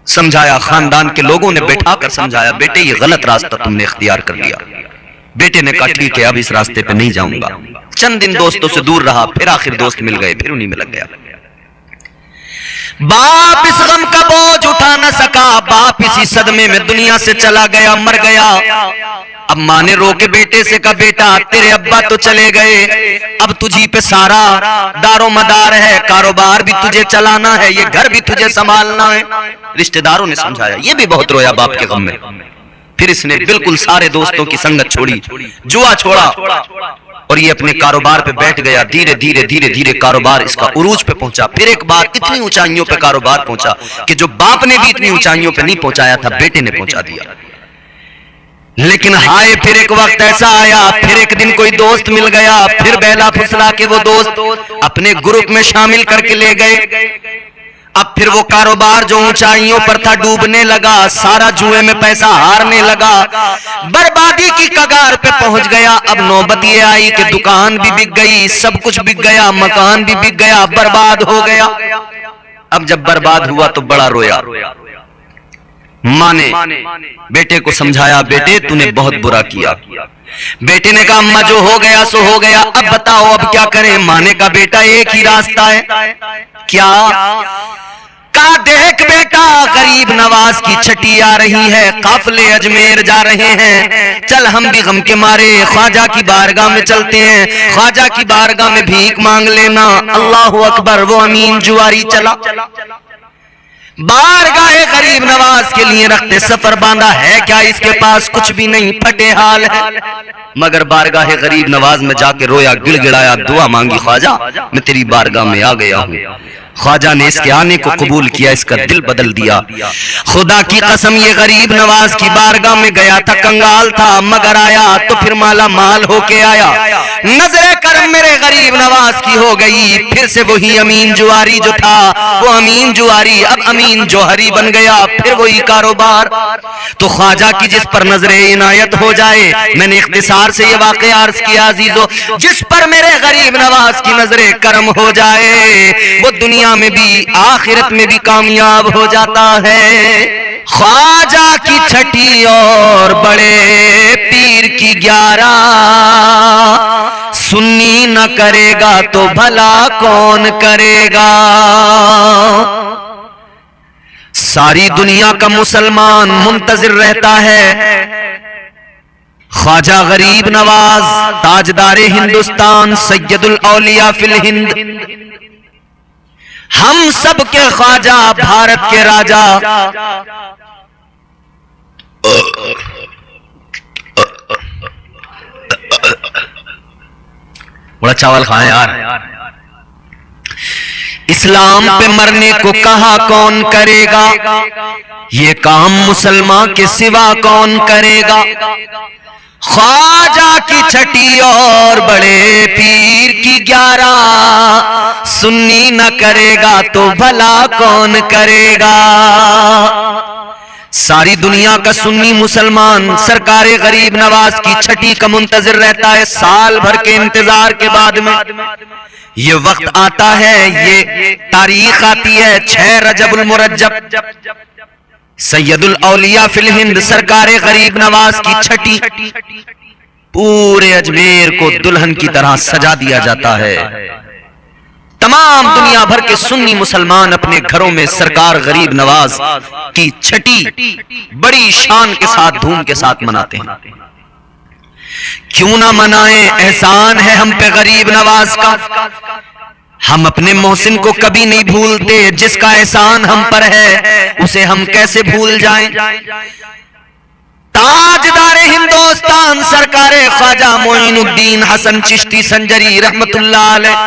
समझाया, खानदान के लोगों ने बैठाकर समझाया, बेटे ये गलत रास्ता तुमने इख्तियार कर लिया। बेटे ने कहा ठीक है, अब इस रास्ते पे नहीं जाऊंगा। चंद दिन दोस्तों से दूर रहा, फिर आखिर दोस्त मिल गए, फिर उन्हीं में लग गया। बाप इस गम का बोझ उठा न सका, बाप इसी सदमे में दुनिया से चला गया, मर गया। अब माँ ने रोके बेटे से कहा, बेटा तेरे अब्बा तो चले गए, अब तुझी पे सारा दारो मदार है, कारोबार भी तुझे चलाना है, ये घर भी तुझे संभालना है। रिश्तेदारों ने समझाया, ये भी बहुत रोया बाप के गम में। फिर इसने बिल्कुल सारे दोस्तों की संगत छोड़ी, जुआ छोड़ा, और ये अपने कारोबार पे बैठ गया। धीरे धीरे धीरे धीरे कारोबार इसका उरूज पे पहुंचा। फिर एक बार इतनी ऊंचाइयों पे कारोबार पहुंचा कि जो बाप ने भी इतनी ऊंचाइयों पे नहीं पहुंचाया था, बेटे ने पहुंचा दिया। लेकिन हाय, फिर एक वक्त ऐसा आया, फिर एक दिन कोई दोस्त मिल गया, फिर बहला फुसला के वो दोस्त अपने ग्रुप में शामिल करके ले गए। अब फिर वो कारोबार जो ऊंचाइयों पर था डूबने लगा, सारा जुए में पैसा हारने लगा, बर्बादी की कगार पे पहुंच गया। अब नौबत ये आई कि दुकान भी बिक गई, सब कुछ बिक गया, मकान भी बिक गया, बर्बाद हो गया। अब जब बर्बाद हुआ तो बड़ा रोया। माँ ने बेटे को समझाया, बेटे तूने बहुत बुरा किया। बेटे ने कहा, अम्मा जो हो गया सो हो गया, अब बताओ अब क्या करें। माँ ने कहा, बेटा एक ही रास्ता है। क्या? कहा, देख बेटा, गरीब नवाज की छठी आ रही है, काफिले अजमेर जा रहे हैं, चल हम भी गम के मारे ख्वाजा की बारगाह में चलते हैं, ख्वाजा की बारगाह में भीख मांग लेना। अल्लाह अकबर। वो अमीन जुआरी चला, बारगाह गरीब नवाज के लिए रखते सफर बांधा। है क्या इसके पास? कुछ भी नहीं, फटे हाल है। मगर बारगाह गरीब नवाज में जाके रोया, गिड़गिड़ाया, दुआ मांगी, ख्वाजा मैं तेरी बारगाह में आ गया हूँ। ख्वाजा ने इसके आने को कबूल किया, इसका दिल बदल दिया। खुदा की कसम, ये गरीब नवाज की बारगाह में गया था, कंगाल था, मगर आया तो फिर माला माल होके आया। नजरे करम मेरे गरीब नवाज की हो गई। फिर से वही अमीन जुआरी जो था, वो अमीन जुआरी अब अमीन जौहरी बन गया। फिर वही कारोबार। तो ख्वाजा की जिस पर नजरे इनायत हो जाए, मैंने इख्तिसार से ये वाक़या अर्ज किया अजीजों, जिस पर मेरे गरीब नवाज की नजरे करम हो जाए, वो दुनिया में भी आखिरत में भी कामयाब हो जाता है। ख्वाजा की छठी और बड़े पीर की 11, सुन्नी न करेगा तो भला कौन करेगा। सारी दुनिया का मुसलमान मुंतजिर रहता है, ख्वाजा गरीब नवाज ताजदारे हिंदुस्तान, सैयदुल औलिया फिल हिंद, हम सब के ख्वाजा, भारत के राजा। बड़ा चावल खाएं यार। इस्लाम पे मरने को कहा कौन करेगा, ये काम मुसलमान के सिवा कौन करेगा। ख्वाजा की छठी और बड़े पीर की 11, सुन्नी न करेगा तो भला कौन करेगा। सारी दुनिया का सुन्नी मुसलमान सरकारे गरीब नवाज की छठी का मुंतजिर रहता है। साल भर के इंतजार के बाद में ये वक्त आता है, ये तारीख आती है 6 रजबुल मुरज्जब, सैयदुल औलिया फिल हिंद सरकारे गरीब नवाज की छठी। पूरे अजमेर को दुल्हन की तरह सजा दिया जाता है। तमाम दुनिया भर के सुन्नी मुसलमान अपने घरों में सरकार गरीब नवाज की छठी बड़ी शान के साथ, धूम के साथ मनाते हैं। क्यों ना मनाएं, एहसान है हम पे गरीब नवाज का। हम अपने मोहसिन को कभी नहीं भूलते, जिसका एहसान हम पर है उसे हम कैसे भूल जाएं। ताजदारे हिंदुस्तान सरकारे ख्वाजा मोइनुद्दीन हसन चिश्ती संजरी रहमतुल्लाह अलैह,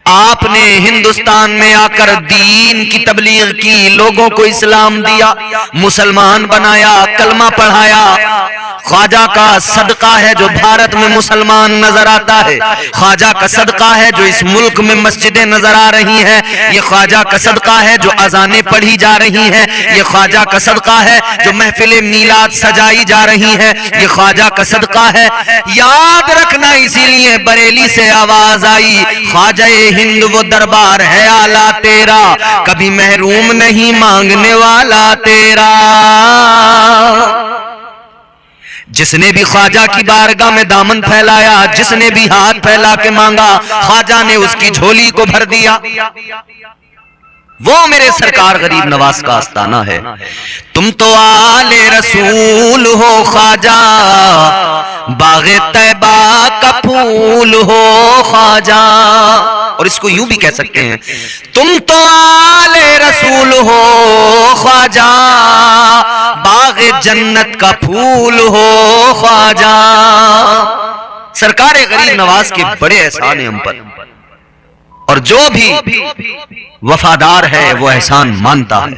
आपने हिंदुस्तान में आकर दीन की तबलीग की, लोगों को इस्लाम दिया, मुसलमान बनाया, कलमा पढ़ाया। ख्वाजा का सदका है जो भारत में मुसलमान नजर आता है, ख्वाजा का सदका है जो इस मुल्क में मस्जिदें नजर आ रही हैं, ये ख्वाजा का सदका है जो अजानें पढ़ी जा रही हैं, ये ख्वाजा का सदका है जो महफिल मीलाद सजाई जा रही है, ये ख्वाजा का सदका है। याद रखना, इसीलिए बरेली से आवाज आई, ख्वाजा हिंद वो दरबार है आला तेरा, कभी महरूम नहीं मांगने वाला तेरा। जिसने भी ख्वाजा की बारगाह में दामन फैलाया, जिसने भी हाथ फैला के मांगा, ख्वाजा ने उसकी झोली को भर दिया। वो मेरे सरकार गरीब नवाज का आस्ताना है। तुम तो आले रसूल हो ख्वाजा, बागे तैबा का फूल हो ख्वाजा। और इसको यूं भी कह सकते हैं, तुम तो आले रसूल हो ख्वाजा, बागे जन्नत का फूल हो ख्वाजा। सरकार गरीब नवाज के बड़े एहसान है हम पर, और जो भी वफादार है वो एहसान मानता है।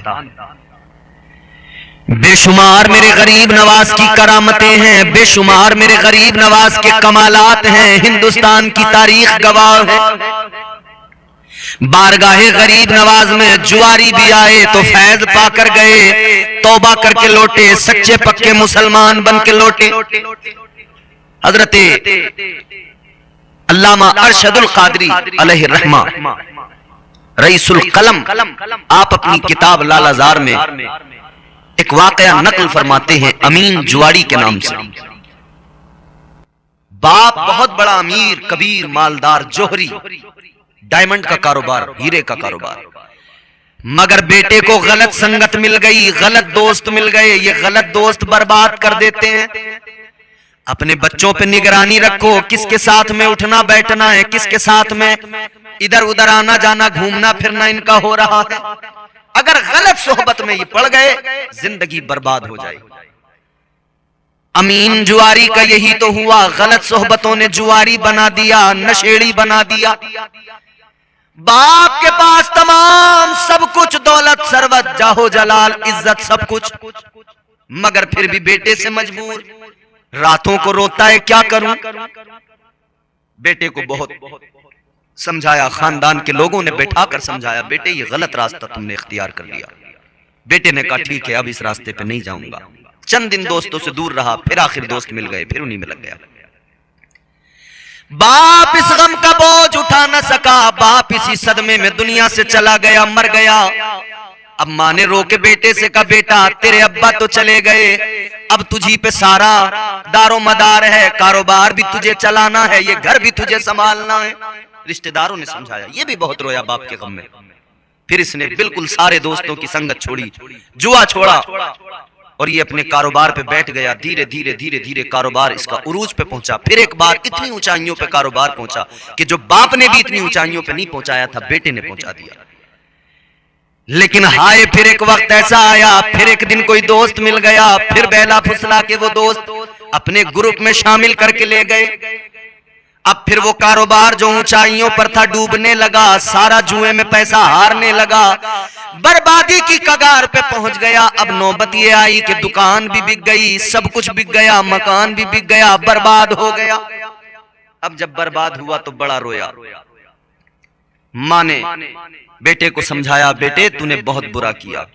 बेशुमार मेरे गरीब नवाज की करामतें हैं, बेशुमार मेरे गरीब नवाज के कमालात हैं, हिंदुस्तान की तारीख गवाह है। बारगाहे गरीब नवाज में जुआरी भी आए तो फैज पाकर गए, तौबा करके लौटे, सच्चे पक्के मुसलमान बन के लौटे। हजरते अल्लामा अरशदुल कादरी अलैहि रहमा रईसुल कलम, आप अपनी किताब लालाजार में एक वाकया नकल फरमाते हैं अमीन जुआरी के नाम से। बाप बहुत बड़ा अमीर, कबीर, मालदार, जोहरी, डायमंड का कारोबार, हीरे का कारोबार, मगर बेटे को गलत संगत मिल गई, गलत दोस्त मिल गए। ये गलत दोस्त बर्बाद कर देते हैं। अपने बच्चों पे निगरानी रखो, किसके साथ में उठना बैठना है, किसके साथ में इधर उधर आना जाना घूमना फिरना इनका हो रहा है। अगर गलत सोहबत में ये पड़ गए, जिंदगी बर्बाद हो जाएगी। अमीन जुआरी का यही तो हुआ, गलत सोहबतों ने जुआरी बना दिया, नशेड़ी बना दिया। बाप के पास तमाम सब कुछ, दौलत, सरवत, जाहो जलाल, इज्जत, सब कुछ, मगर फिर भी बेटे से मजबूर। रातों को रोता है, क्या करूं। बेटे को बहुत समझाया, खानदान के लोगों ने बैठाकर समझाया, बेटे ये गलत रास्ता तुमने इख्तियार कर लिया। बेटे ने कहा ठीक है, अब इस रास्ते पे नहीं जाऊंगा। चंद दिन दोस्तों से दूर रहा, फिर आखिर दोस्त मिल गए, फिर उन्हीं में लग गया। बाप इस गम का बोझ उठा न सका, बाप इसी सदमे में दुनिया से चला गया, मर गया। अब माँ ने रोके बेटे से कहा, बेटा तेरे अब्बा तो चले गए, अब तुझी पे सारा दारो मदार है, कारोबार भी तुझे चलाना है, ये घर भी तुझे संभालना है। रिश्तेदारों ने समझाया, ये भी बहुत रोया बाप के गम में। फिर इसने बिल्कुल सारे दोस्तों की संगत छोड़ी, जुआ छोड़ा, और ये अपने कारोबार पे बैठ गया। धीरे धीरे धीरे धीरे कारोबार इसका उरूज पे पहुंचा। फिर एक बार इतनी ऊंचाइयों पे कारोबार पहुंचा कि जो बाप ने भी इतनी ऊंचाइयों पे नहीं पहुंचाया था, बेटे ने पहुंचा दिया। लेकिन हाय, फिर एक वक्त ऐसा आया, फिर एक दिन कोई दोस्त मिल गया, फिर बहला फुसला के वो दोस्त अपने ग्रुप में शामिल करके ले गए। अब फिर वो कारोबार जो ऊंचाइयों पर था डूबने लगा, सारा जुए में पैसा हारने लगा, बर्बादी की कगार पे पहुंच गया। अब नौबत ये आई कि दुकान भी बिक गई, सब कुछ बिक गया, मकान भी बिक गया, बर्बाद हो गया। अब जब बर्बाद हुआ तो बड़ा रोया। माँ ने बेटे को समझाया, बेटे तूने बहुत बुरा किया।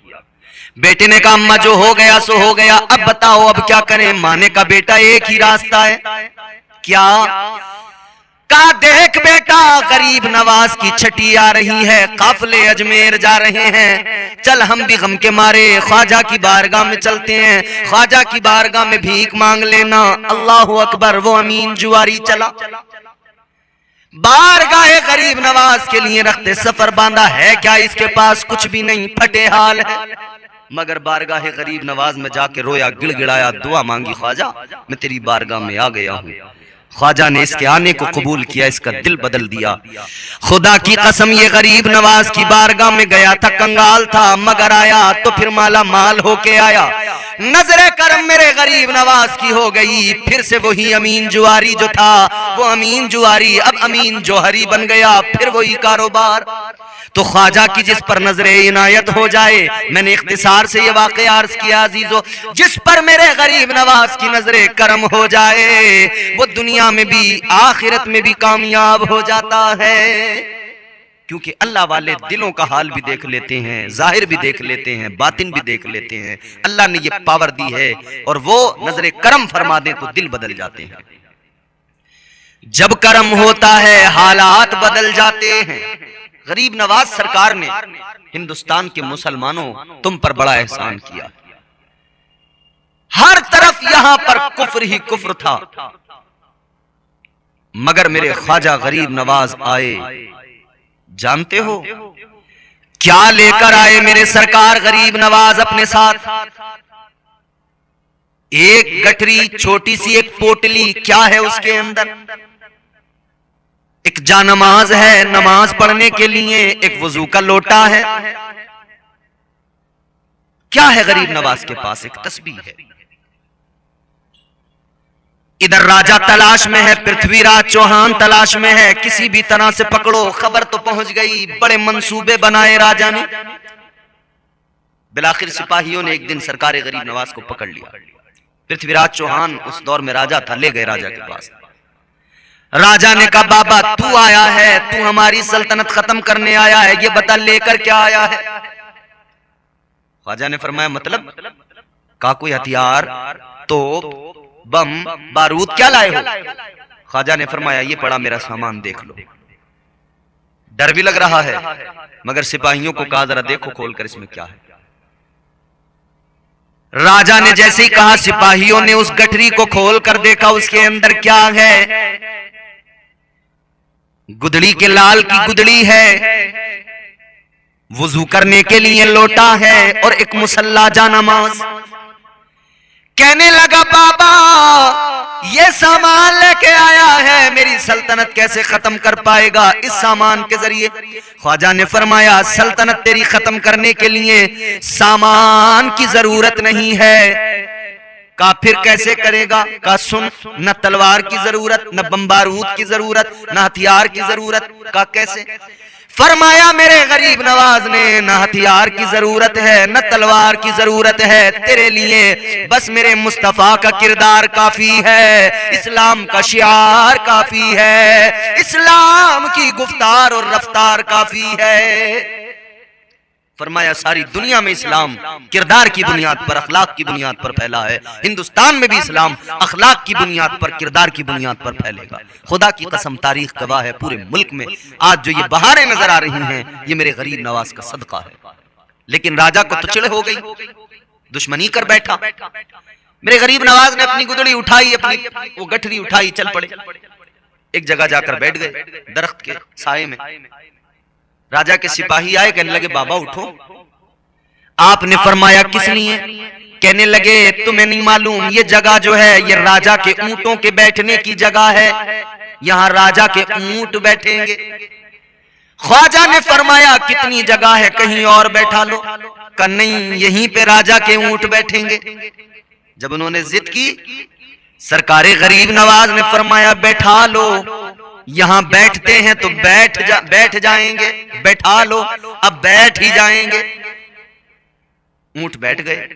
बेटे ने कहा अम्मा जो हो गया सो हो गया, अब बताओ अब क्या करें। माँ ने कहा बेटा एक ही रास्ता है। क्या? कहा देख बेटा गरीब नवाज की छठी आ रही है, काफले अजमेर जा रहे हैं, चल हम भी गम के मारे ख्वाजा की बारगाह में चलते हैं, ख्वाजा की बारगाह में भीख मांग लेना। अल्लाह अकबर। वो अमीन जुआरी चला, बारगाह गरीब नवाज के लिए रखते सफर बांधा। है क्या इसके पास? कुछ भी नहीं, फटे हाल है। मगर बारगाह गरीब नवाज में जाके रोया, गिड़गिड़ाया, दुआ मांगी, ख्वाजा मैं तेरी बारगाह में आ गया हूँ। ख्वाजा ने इसके आने को कबूल किया, इसका दिल बदल दिया। खुदा की कसम ये गरीब नवाज की बारगाह में गया था, कंगाल था, मगर आया तो फिर माला माल होके आया। नजरे करम मेरे गरीब नवाज की हो गई। फिर से वही अमीन जुआरी जो था वो अमीन जुआरी अब अमीन जौहरी बन गया। फिर वही कारोबार। तो ख्वाजा की जिस पर नजरे इनायत हो जाए, मैंने इख्तिसार से ये वाक़या अर्ज किया अजीजों, जिस पर मेरे गरीब नवाज की नजरे करम हो जाए वो दुनिया में भी आखिरत में भी कामयाब हो जाता है। क्योंकि अल्लाह वाले दिलों का हाल भी देख लेते हैं, जाहिर भी देख लेते हैं, बातिन भी देख लेते हैं। अल्लाह ने ये पावर दी है और वो नजरे करम फरमा दे तो दिल बदल जाते हैं। जब करम होता है हालात बदल जाते हैं। गरीब नवाज सरकार ने हिंदुस्तान के मुसलमानों तुम पर बड़ा एहसान किया। हर तरफ यहां पर कुफ्र ही कुफ्र था, मगर मेरे ख्वाजा गरीब नवाज आए। जानते हो क्या लेकर आए मेरे सरकार गरीब नवाज अपने साथ? एक गठरी, छोटी सी एक पोटली। क्या है उसके अंदर? एक जानमाज है नमाज पढ़ने के लिए, एक वजू का लोटा है। क्या है गरीब नवाज के पास? एक तस्बीह है। इधर राजा तलाश में है, पृथ्वीराज चौहान तलाश में है। किसी भी तरह से पकड़ो, खबर तो पहुंच गई। बड़े मंसूबे बनाए राजा ने। बिलाखिर सिपाहियों ने एक दिन सरकार गरीब नवाज को पकड़ लिया। पृथ्वीराज चौहान उस दौर में राजा था, ले गए राजा के पास। राजा ने कहा बाबा तू आया है, तू हमारी सल्तनत खत्म करने आया है, ये बता लेकर क्या आया है? ख्वाजा ने फरमाया मतलब? का कोई हथियार, तोप, बम, बारूद क्या लाए हो? ख्वाजा ने फरमाया ये पड़ा मेरा सामान, देख लो। डर भी लग रहा है, मगर सिपाहियों को कहा जरा देखो खोलकर इसमें क्या है। राजा ने जैसे ही कहा, सिपाहियों ने उस गठरी को खोल कर देखा, उसके अंदर क्या है? गुदड़ी के लाल की गुदड़ी है, वुजू करने के लिए लोटा है और एक मुसल्ला जानमाज। कहने लगा बाबा ये सामान लेके आया है, मेरी सल्तनत कैसे खत्म कर पाएगा इस सामान के जरिए? ख्वाजा ने फरमाया सल्तनत तेरी खत्म करने के लिए सामान की जरूरत नहीं है। का फिर कैसे करेगा? का सुन, न तलवार की जरूरत, न बम बारूद की जरूरत, न हथियार की जरूरत। का कैसे? फरमाया मेरे गरीब नवाज ने न हथियार की जरूरत है न तलवार की जरूरत है, तेरे लिए बस मेरे मुस्तफा का किरदार काफी है, इस्लाम का शियार काफी है, इस्लाम की गुफ्तार और रफ्तार काफी है। फरमाया सारी दुनिया में इस्लाम किरदार की बुनियाद पर, अखलाक की बुनियाद पर फैला है। हिंदुस्तान में भी इस्लाम अखलाक की बुनियाद पर, किरदार की बुनियाद पर फैलेगा। खुदा की कसम तारीख गवाह है, पूरे मुल्क में आज जो ये बहारें नजर आ रही हैं ये मेरे गरीब नवाज का सदका है। लेकिन राजा को तो चिढ़ हो गई, दुश्मनी कर बैठा। मेरे गरीब नवाज ने अपनी गुदड़ी उठाई, अपनी वो गठरी उठाई, चल पड़े। एक जगह जाकर बैठ गए दरख्त के साए में। राजा के सिपाही आए, कहने लगे बाबा उठो। आपने फरमाया किस लिए? कहने लगे तुम्हें नहीं मालूम ये जगह जो है ये राजा के ऊंटों के बैठने की जगह है, यहाँ राजा के ऊंट बैठेंगे। ख्वाजा ने फरमाया कितनी जगह है, कहीं और बैठा लो। कहा नहीं यहीं पे राजा के ऊंट बैठेंगे। जब उन्होंने जिद की, सरकारे गरीब नवाज ने फरमाया बैठा लो, यहां बैठते हैं तो बैठ जाएंगे, बैठा लो, अब बैठ ही जाएंगे। ऊंट बैठ गए,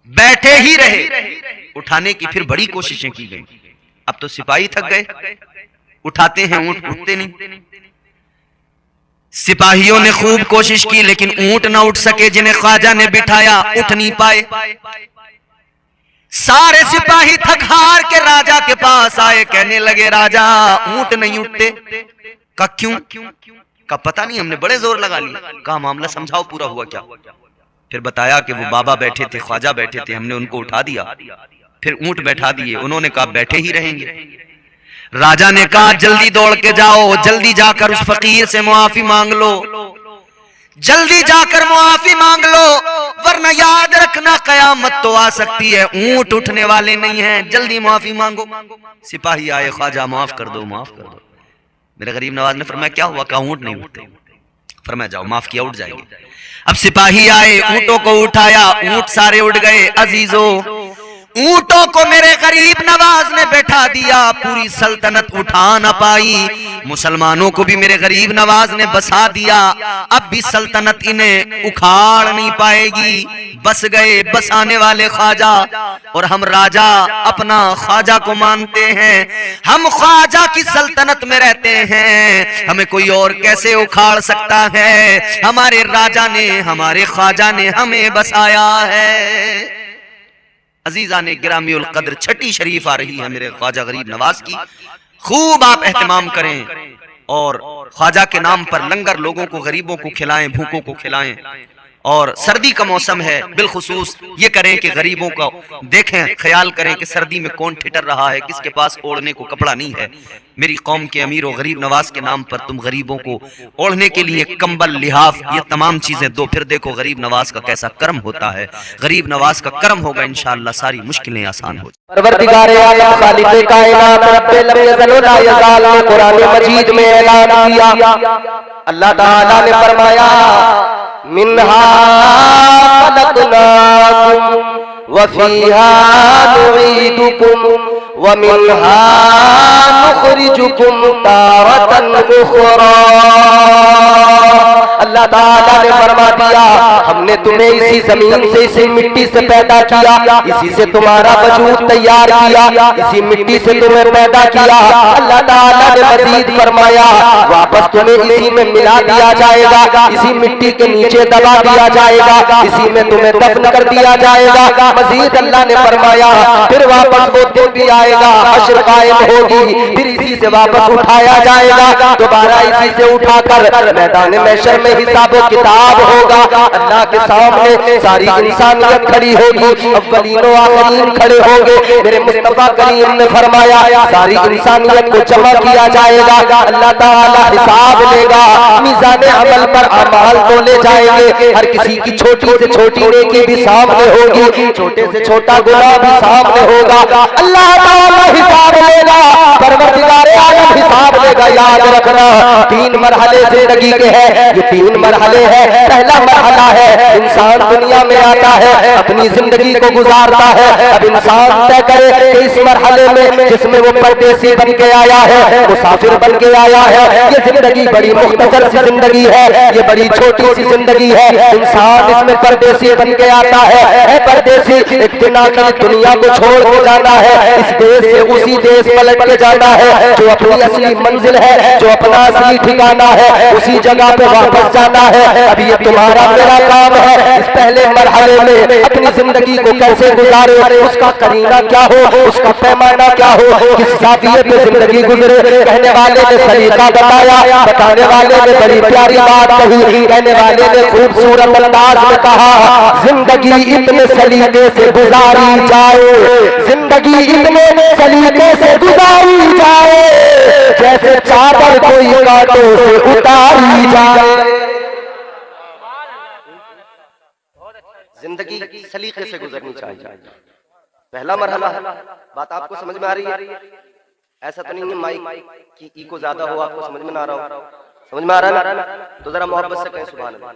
बैठे ही रहे। उठाने की फिर बड़ी कोशिशें की गई। अब तो सिपाही थक गए, उठाते हैं ऊंट, उठते नहीं। सिपाहियों ने खूब कोशिश की लेकिन ऊंट ना उठ सके, जिन्हें ख्वाजा ने बिठाया उठ नहीं पाए। सारे सिपाही थक हार के राजा के पास आए, कहने लगे राजा ऊंट नहीं उठते। का क्यों? का पता नहीं, हमने बड़े जोर लगा लिया। कहा मामला समझाओ, पूरा हुआ क्या? फिर बताया कि वो बाबा बैठे थे, ख्वाजा बैठे थे, हमने उनको उठा दिया, फिर ऊंट बैठा दिए, उन्होंने कहा बैठे ही रहेंगे। राजा ने कहा जल्दी दौड़ के जाओ, जल्दी जाकर उस फकीर से मुआफी मांग लो, जल्दी जाकर मुआफी मांग लो, वरना याद रखना कयामत तो आ सकती है, ऊंट उठने वाले नहीं हैं, जल्दी मुआफी मांगो। सिपाही आए, ख्वाजा माफ कर दो, माफ कर दो। मेरे गरीब नवाज ने फरमाया क्या हुआ? कहा ऊंट नहीं उठते। फरमाया जाओ, माफ किया, उठ जाएंगे। अब सिपाही आए, ऊंटों को उठाया, ऊंट सारे उठ गए। अजीजों, ऊंटों को मेरे गरीब नवाज ने बैठा दिया, पूरी सल्तनत उठा न पाई। मुसलमानों को भी मेरे गरीब नवाज ने बसा दिया, अब भी सल्तनत इन्हें उखाड़ नहीं पाएगी। बस गए बसाने वाले ख्वाजा, और हम राजा अपना ख्वाजा को मानते हैं, हम ख्वाजा की सल्तनत में रहते हैं, हमें कोई और कैसे उखाड़ सकता है? हमारे राजा ने, हमारे ख्वाजा ने हमें बसाया है। अजीजा ने गिरामी उल कद्र छठी शरीफ आ रही है मेरे ख्वाजा गरीब नवाज की, खूब आप एहतमाम करें और ख्वाजा के नाम पर लंगर लोगों को, गरीबों को खिलाएं, भूखों को खिलाएं। और सर्दी का मौसम है, बिलखुसूस ये करें कि गरीबों को देखें, ख्याल करें कि सर्दी में कौन ठिठर रहा है, किसके पास ओढ़ने को कपड़ा नहीं है। मेरी कौम के अमीर और गरीब नवाज के नाम पर तुम गरीबों को ओढ़ने के लिए कंबल, लिहाफ, ये तमाम चीजें दो, फिर देखो गरीब नवाज का कैसा कर्म होता है। गरीब नवाज का कर्म होगा, इंशाअल्लाह सारी मुश्किलें आसान हो जाएंगी। परवरदिगारे आलम खालिक़े कायनात रब्बे लम यज़ल व ला यज़ाल ने कुरान मजीद में ऐलान किया, अल्लाह ताला ने फरमाया मिन्हा खलक़नाकुम व फीहा नुईदुकुम व मिन्हा नुखरिजुकुम तारतन उखरा। अल्लाह ताला ने फरमा दिया हमने तुम्हें इसी जमीन से, इसी मिट्टी से पैदा किया, इसी से तुम्हारा वजूद तैयार किया, इसी मिट्टी से तुम्हें पैदा किया। अल्लाह ताला ने मजीद फरमाया वापस तुम्हें इसी में मिला दिया जाएगा, इसी मिट्टी के नीचे दबा दिया जाएगा, इसी में तुम्हें दफन कर दिया जाएगा। मजीद अल्लाह ने फरमाया फिर वापस वो दिन भी आएगा, हश्र कायम होगी, फिर इसी से वापस उठाया जाएगा, दोबारा इसी से उठाकर मैदान महशर में हिसाब किताब होगा। अल्लाह के सामने सारी इंसानियत खड़ी होगी, अव्वलीन आखिरीन खड़े होंगे। मेरे मुस्तफा करीम ने फरमाया सारी इंसानियत को जमा किया जाएगा, अल्लाह ताला हिसाब लेगा, मीज़ान अमल पर अमाल तोले जाएंगे, हर किसी की छोटी से छोटी नेकी भी सामने होगी, छोटे से छोटा गुनाह भी सामने होगा। अल्लाह ताला हिसाब लेगा, परवरदिगार आलम हिसाब लेगा। याद रखना 3 मरहले जिंदगी के हैं, ये 3 मरहले हैं। पहला मरहला है इंसान दुनिया में आता है, अपनी जिंदगी को गुजारता है। अब इंसान तय करे कि इस मरहले में जिसमें वो परदेसी बन के आया है, मुसाफिर बन के आया है, ये जिंदगी बड़ी मुख्तसर सी जिंदगी है, ये बड़ी छोटी सी जिंदगी है। इंसान इसमें परदेसी बन के आता है परदेसी, एक दिन आकर दुनिया को छोड़ के जाना है, इस देश से उसी देश पलट के जाना है, जो अपनी असली मंजिल है, जो अपना असली ठिकाना है, उसी जगह पे वापस जाना है। अब ये तुम्हारा मेरा काम है, इस पहले मरहले में अपनी जिंदगी को कैसे गुजारे, उसका करीना क्या हो, उसका पैमाना क्या हो, किस जाविये पे जिंदगी गुजरे। कहने वाले ने सलीका बताया, बताने वाले ने बड़ी प्यारी बात कही, कहने वाले ने खूबसूरत अंदाज में कहा जिंदगी इतने सलीके से गुजारी जाए, जिंदगी इतने सलीके से गुजारी जाए, जैसे चादर कोई कांटों से उतारी जाए। जिंदगी सलीके से गुजरनी चाहिए, पहला मरहला है। बात आपको समझ में आ रही है? ऐसा तो नहीं है माइक की इको ज्यादा हो, आपको समझ में ना आ रहा हो? समझ में आ रहा है ना? तो जरा मोहब्बत से कहें सुभान अल्लाह।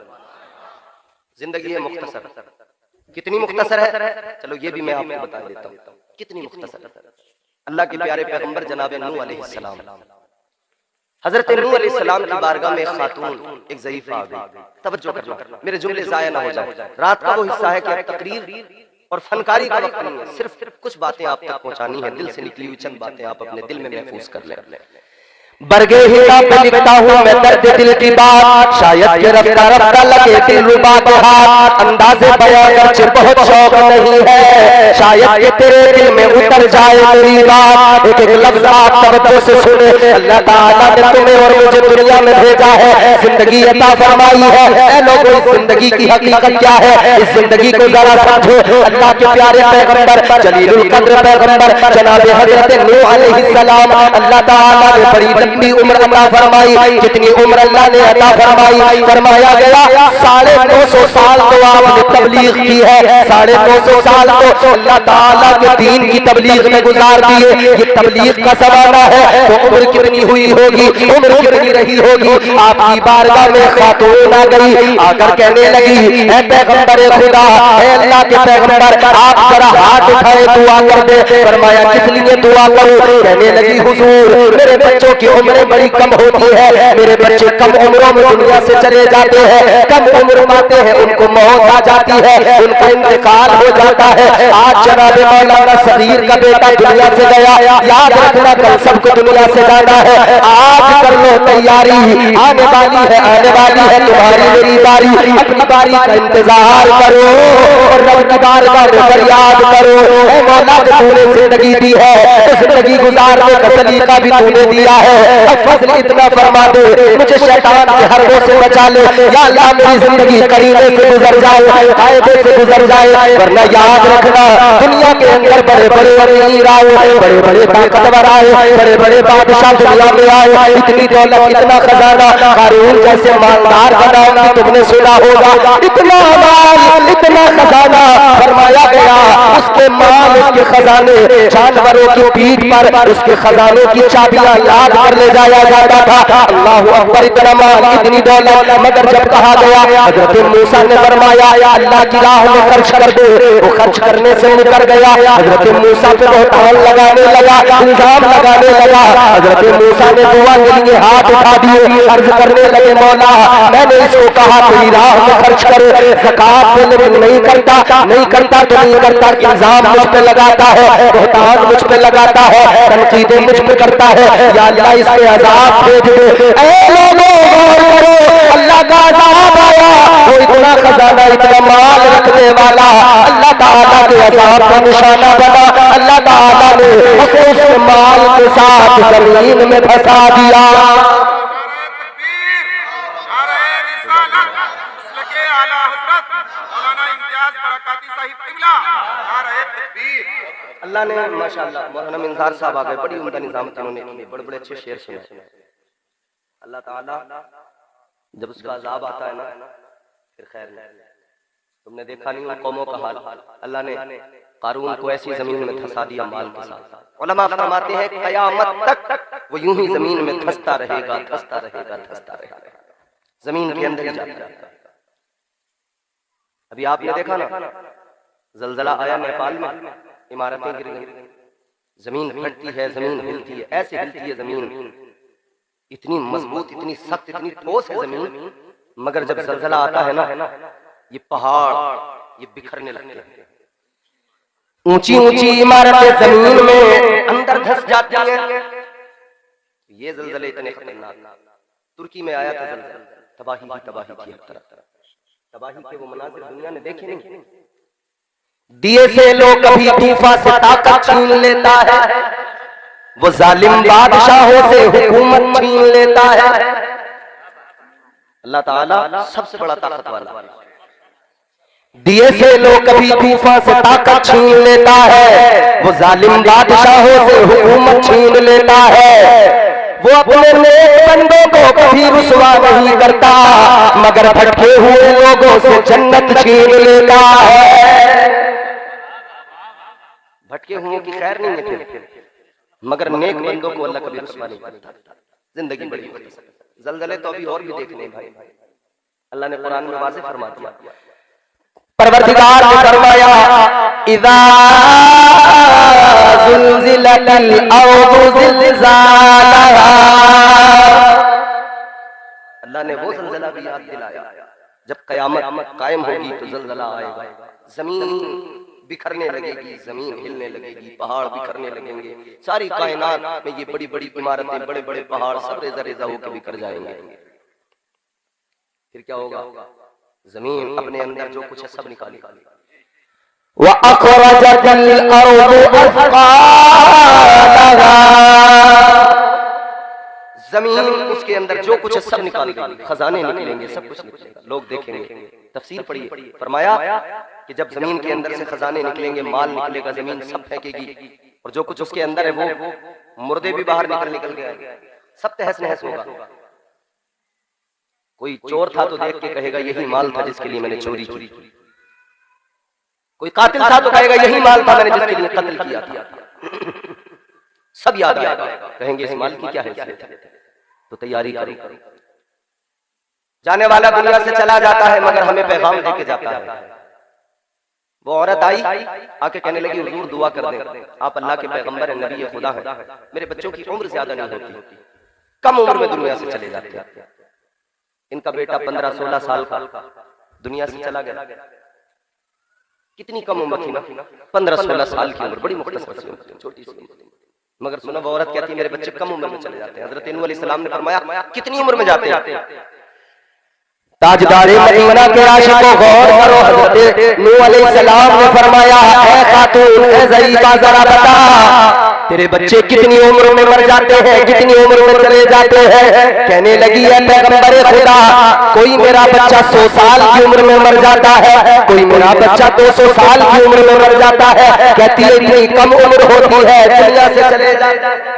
जिंदगी है मुख्तसर, कितनी मुख्तसर है, चलो ये भी मैं आपको बता देता हूँ कितनी मुख्तसर है। अल्लाह के प्यारे पैगंबर जनाब नूह अलैहिस्सलाम, हजरत नूह अलैहिस्सलाम की बारगाह में एक खातून, एक ज़ईफ़ा आ गई। तवज्जो करना, मेरे जुमले ज़ाया ना हो जाए। रात का वो हिस्सा है कि तकरीर और फनकारी का वक्त नहीं है, सिर्फ कुछ बातें आप तक पहुंचानी है, दिल से निकली हुई चंद बातें आप अपने दिल में महफूज कर लें। बरगे हिना पे लिखता हूँ मैं दर्द दिल की बात, शायद के रफ्ता रफ्ता लगे दिल रुबा के हाथ, अंदाज़े बयां करके बहुत शौक नहीं है, शायद के तेरे दिल में उतर जाए मेरी बात। एक एक लफ्ज़ आप तवज्जो से सुने, अल्लाह ताला ने तुम्हें और मुझे दुनिया में भेजा है, जिंदगी अता फरमाई है। ऐ लोगों, इस जिंदगी की हकीकत क्या है, इस जिंदगी को जरा समझो। अल्लाह के प्यारे पैगंबर जलीलुल कद्र पैगंबर जनाब हजरत नूह अलैहिस्सलाम, अल्लाह ताला ने बड़ी लंबी उम्र अता फरमाई। जितनी उम्र अल्लाह ने अता फरमाई, फरमाया गया 950 साल तो आपने तबलीग की है, 950 साल तो अल्लाह ताला के दीन की तबलीग में गुजार दिए। ये तबलीग का ज़माना है तो उम्र कितनी हुई होगी, उम्र कितनी रही होगी। आपकी बारगाह में खातून आ गई, आकर कहने लगी, ऐ पैगंबर खुदा, ऐ अल्लाह के पैगंबर, आप जरा हाथ उठाए दुआ कर दे। फरमाया किस लिए दुआ करूं? कहने लगी, हुजूर मेरे बच्चों की उम्रें बड़ी कम होती है, मेरे बच्चे कम उम्रों में दुनिया से चले जाते हैं, कम उम्र पाते हैं, उनको मौत आ जाती है, उनका इंतकाल हो जाता है। आज जनाब मौलाना सगीर का बेटा दुनिया से गया, याद रखना कल सबको दुनिया से जाना है। आज कर लो तैयारी, आने वाली है, आने वाली है तुम्हारी मेरी बारी। अपनी बारी का इंतजार करो और रब की बारगाह में फरियाद करो, ऐ मौला तूने जिंदगी दी है तो जिंदगी गुजारने का सलीका भी तूने दिया है, अब फजल इतना फरमा दे मुझे शैतान के हरबों से बचा ले। या अल्लाह मेरी जिंदगी करीने से गुजर जाए, कायदे से गुजर जाए, वरना याद रखना दुनिया के अंदर बड़े बड़े अमीर आए, बड़े बड़े ताकतवर आए, बड़े बड़े बादशाह दुनिया में आए, इतनी दौलत इतना खजाना, कारून जैसे मालदार का नाम भी तुमने सुना होगा, इतना माल इतना खजाना। फरमाया गया उसके माल उसके खजाने जानवरों की पीठ पर उसके खजाने की चाबियां लाद कर ले जाया जाता था। अल्लाह अकबर, इतना माल इतनी दौलत, मगर जब कहा गया हजरत मूसा ने फरमाया अल्लाह की राह में खर्च कर दे, वो खर्च करने से मुकर गया। हजरत मूसा पे बहतान लगाने लगा, इल्जाम लगाने लगा। हजरत मूसा ने दुआ के लिए हाथ उठा दिए, अर्ज करने लगे मौला मैंने इसको कहा तेरी राह में खर्च करे, ज़कात दे, लेकिन नहीं करता तो नहीं करता, इल्जाम मुझ पे लगाता है, बहतान मुझ पे लगाता है, तनकीदें मुझ पे करता है। या अल्लाह इसके अज़ाब भेज दे। ऐ लोगों गौर करो, अल्लाह का अज़ाब आया, वो इतना खजाना इतना माल रखने वाला अल्लाह ताला के अज़ाब का निशाना बना। अल्लाह ताला ने उसे उस माल के साथ जमीन में फंसा दिया। अल्लाह ने माशाअल्लाह मौलाना मिंजार साहब आ गए, बड़ी उम्दा निजामत उन्होंने की, बड़े बड़े अच्छे शेर सुने। अल्लाह ताला जब उसका अज़ाब आता है ना फिर खैर नहीं। तुमने देखा नहीं उन कौमों का हाल, अल्लाह ने कारून को ऐसी जमीन में धंसा दिया माल के साथ। उलमा फरमाते हैं कयामत तक वो यूं ही जमीन में धंसता रहेगा, धंसता रहेगा, धंसता रहेगा, जमीन के अंदर ही जाता रहेगा। अभी आपने देखा ना जलजला आया नेपाल में, इमारतें गिर गई, जमीन फटती है, जमीन हिलती है, ऐसे हिलती है जमीन, इतनी मजबूत, इतनी सख्त, इतनी ठोस है जमीन, मगर जब जलजला आता है ना ये पहाड़ ये बिखरने लगते हैं, ऊंची ऊंची इमारतें जमीन में अंदर धंस जाती हैं। ये जलजले इतने खतरनाक, तुर्की में आया था जलजला, तबाही ही तबाही थी, हर तरफ तबाही के वो मनाजिर दुनिया ने देखे नहीं। दिए से लोग कभी तूफा से ताकत छीन लेता है, वो जालिम बादशाहों से हुकूमत छीन लेता है। अल्लाह ताला सबसे बड़ा ताकत वाला, दिए से लोग कभी तूफा से ताकत छीन लेता है, वो जालिम बादशाहों से हुकूमत छीन लेता है। वो अपने नेक बंदों को कभी रुसवा नहीं करता, मगर भटके हुए लोगों से जन्नत छीन लेता है। भटके हुए की खैर नहीं है फिर, मगर नेक बंदों को अल्लाह कभी रुसवा नहीं करता। जिंदगी बड़ी होती है, जलजले तो अभी और भी देखने भाई, अल्लाह ने कुरान में वाज़ेह फरमा दिया। परवरदिगार ने फरमाया इज़ा ज़ुलज़िलतिल अर्ज़ु ज़िलज़ालहा, अल्लाह ने वो ज़लज़ला भी याद दिलाया जब क़यामत कायम होगी तो ज़लज़ला आएगा, जमीन बिखरने लगेगी, जमीन हिलने लगेगी, पहाड़ बिखरने लगेंगे, सारी कायनात में ये बड़ी बड़ी इमारतें, बड़े बड़े पहाड़ सब रेजा रेजा होकर बिखर जाएंगे। फिर क्या होगा? जमीन अपने अंदर जो कुछ है सब निकालेगी। जमीन उसके अंदर जो कुछ है सब निकाल देगी, खजाने निकलेंगे, सब कुछ निकलेगा, लोग देखेंगे। तफसीर पढ़िए, फरमाया कि जब जमीन के अंदर से खजाने निकलेंगे, माल निकलेगा, जमीन सब फेंकेगी और जो कुछ उसके अंदर है वो मुर्दे भी बाहर निकल गए, सब तहस नहस होगा। कोई चोर था तो देख के कहेगा यही माल था जिसके लिए मैंने चोरी की। कोई कातिल था तो कहेगा यही माल था मैंने जिसके लिए कत्ल किया था। सब याद आएगा, कहेंगे इस माल की क्या हैसियत है, तो तैयारी करो। जाने वाला दुनिया से चला जाता है मगर हमें पैगाम देके जाता है। वो औरत आई, आके कहने लगी हुजूर दुआ कर दें, आप अल्लाह के पैगंबर हैं, नबी खुदा है, मेरे बच्चों की उम्र ज्यादा नहीं होती, कम उम्र में दुनिया से चले जाते हैं। इनका बेटा 15-16 साल का दुनिया से चला गया। कितनी कम उम्र थी ना, 15-16 साल की उम्र, बड़ी मुख्तसर सी उम्र, छोटी सी उम्र। मगर सुना वो औरत कहती है मेरे बच्चे कम उम्र में चले जाते हैं। हजरत नूह अलैहिस्सलाम ने फरमाया कितनी उम्र में जाते हैं? ताजदारे मदीना के आशिकों गौर करो, हजरत नूह अलैहिस्सलाम ने फरमाया ऐ खातून, ऐ ज़ईफ़ा जरा बता तेरे बच्चे कितनी उम्र में मर जाते हैं, कितनी उम्र में चले जाते हैं? कहने लगी है पैगंबर खुदा, कोई मेरा बच्चा 100 साल की उम्र में मर जाता है, कोई मेरा बच्चा 200 साल की उम्र में मर जाता है। कहती है इतनी कम उम्र होती है दुनिया से चले जाता है।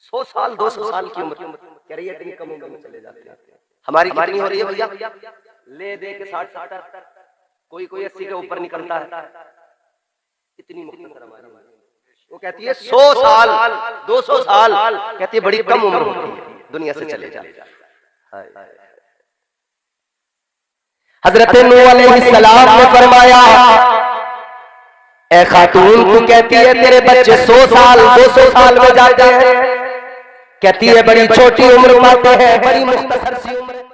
100 साल 200 साल की उम्र कह रही है, इतनी कम उम्र में चले जाते हैं। हमारी कितनी हो रही है भैया? ले दे के 60-70, कोई 80 के ऊपर निकलता है। इतनी मुख्तसर हमारी। वो कहती है 100 साल 200 साल, कहती है बड़ी कम उम्र होती है, दुनिया से चले जाते। हजरत नूह अलैहिस्सलाम ने फरमाया ऐ खातून, तू कहती है तेरे बच्चे 100 साल 200 साल में जाते हैं, कहती है बड़ी छोटी उम्र पाते हैं, बड़ी मुख्तसर सी उम्र।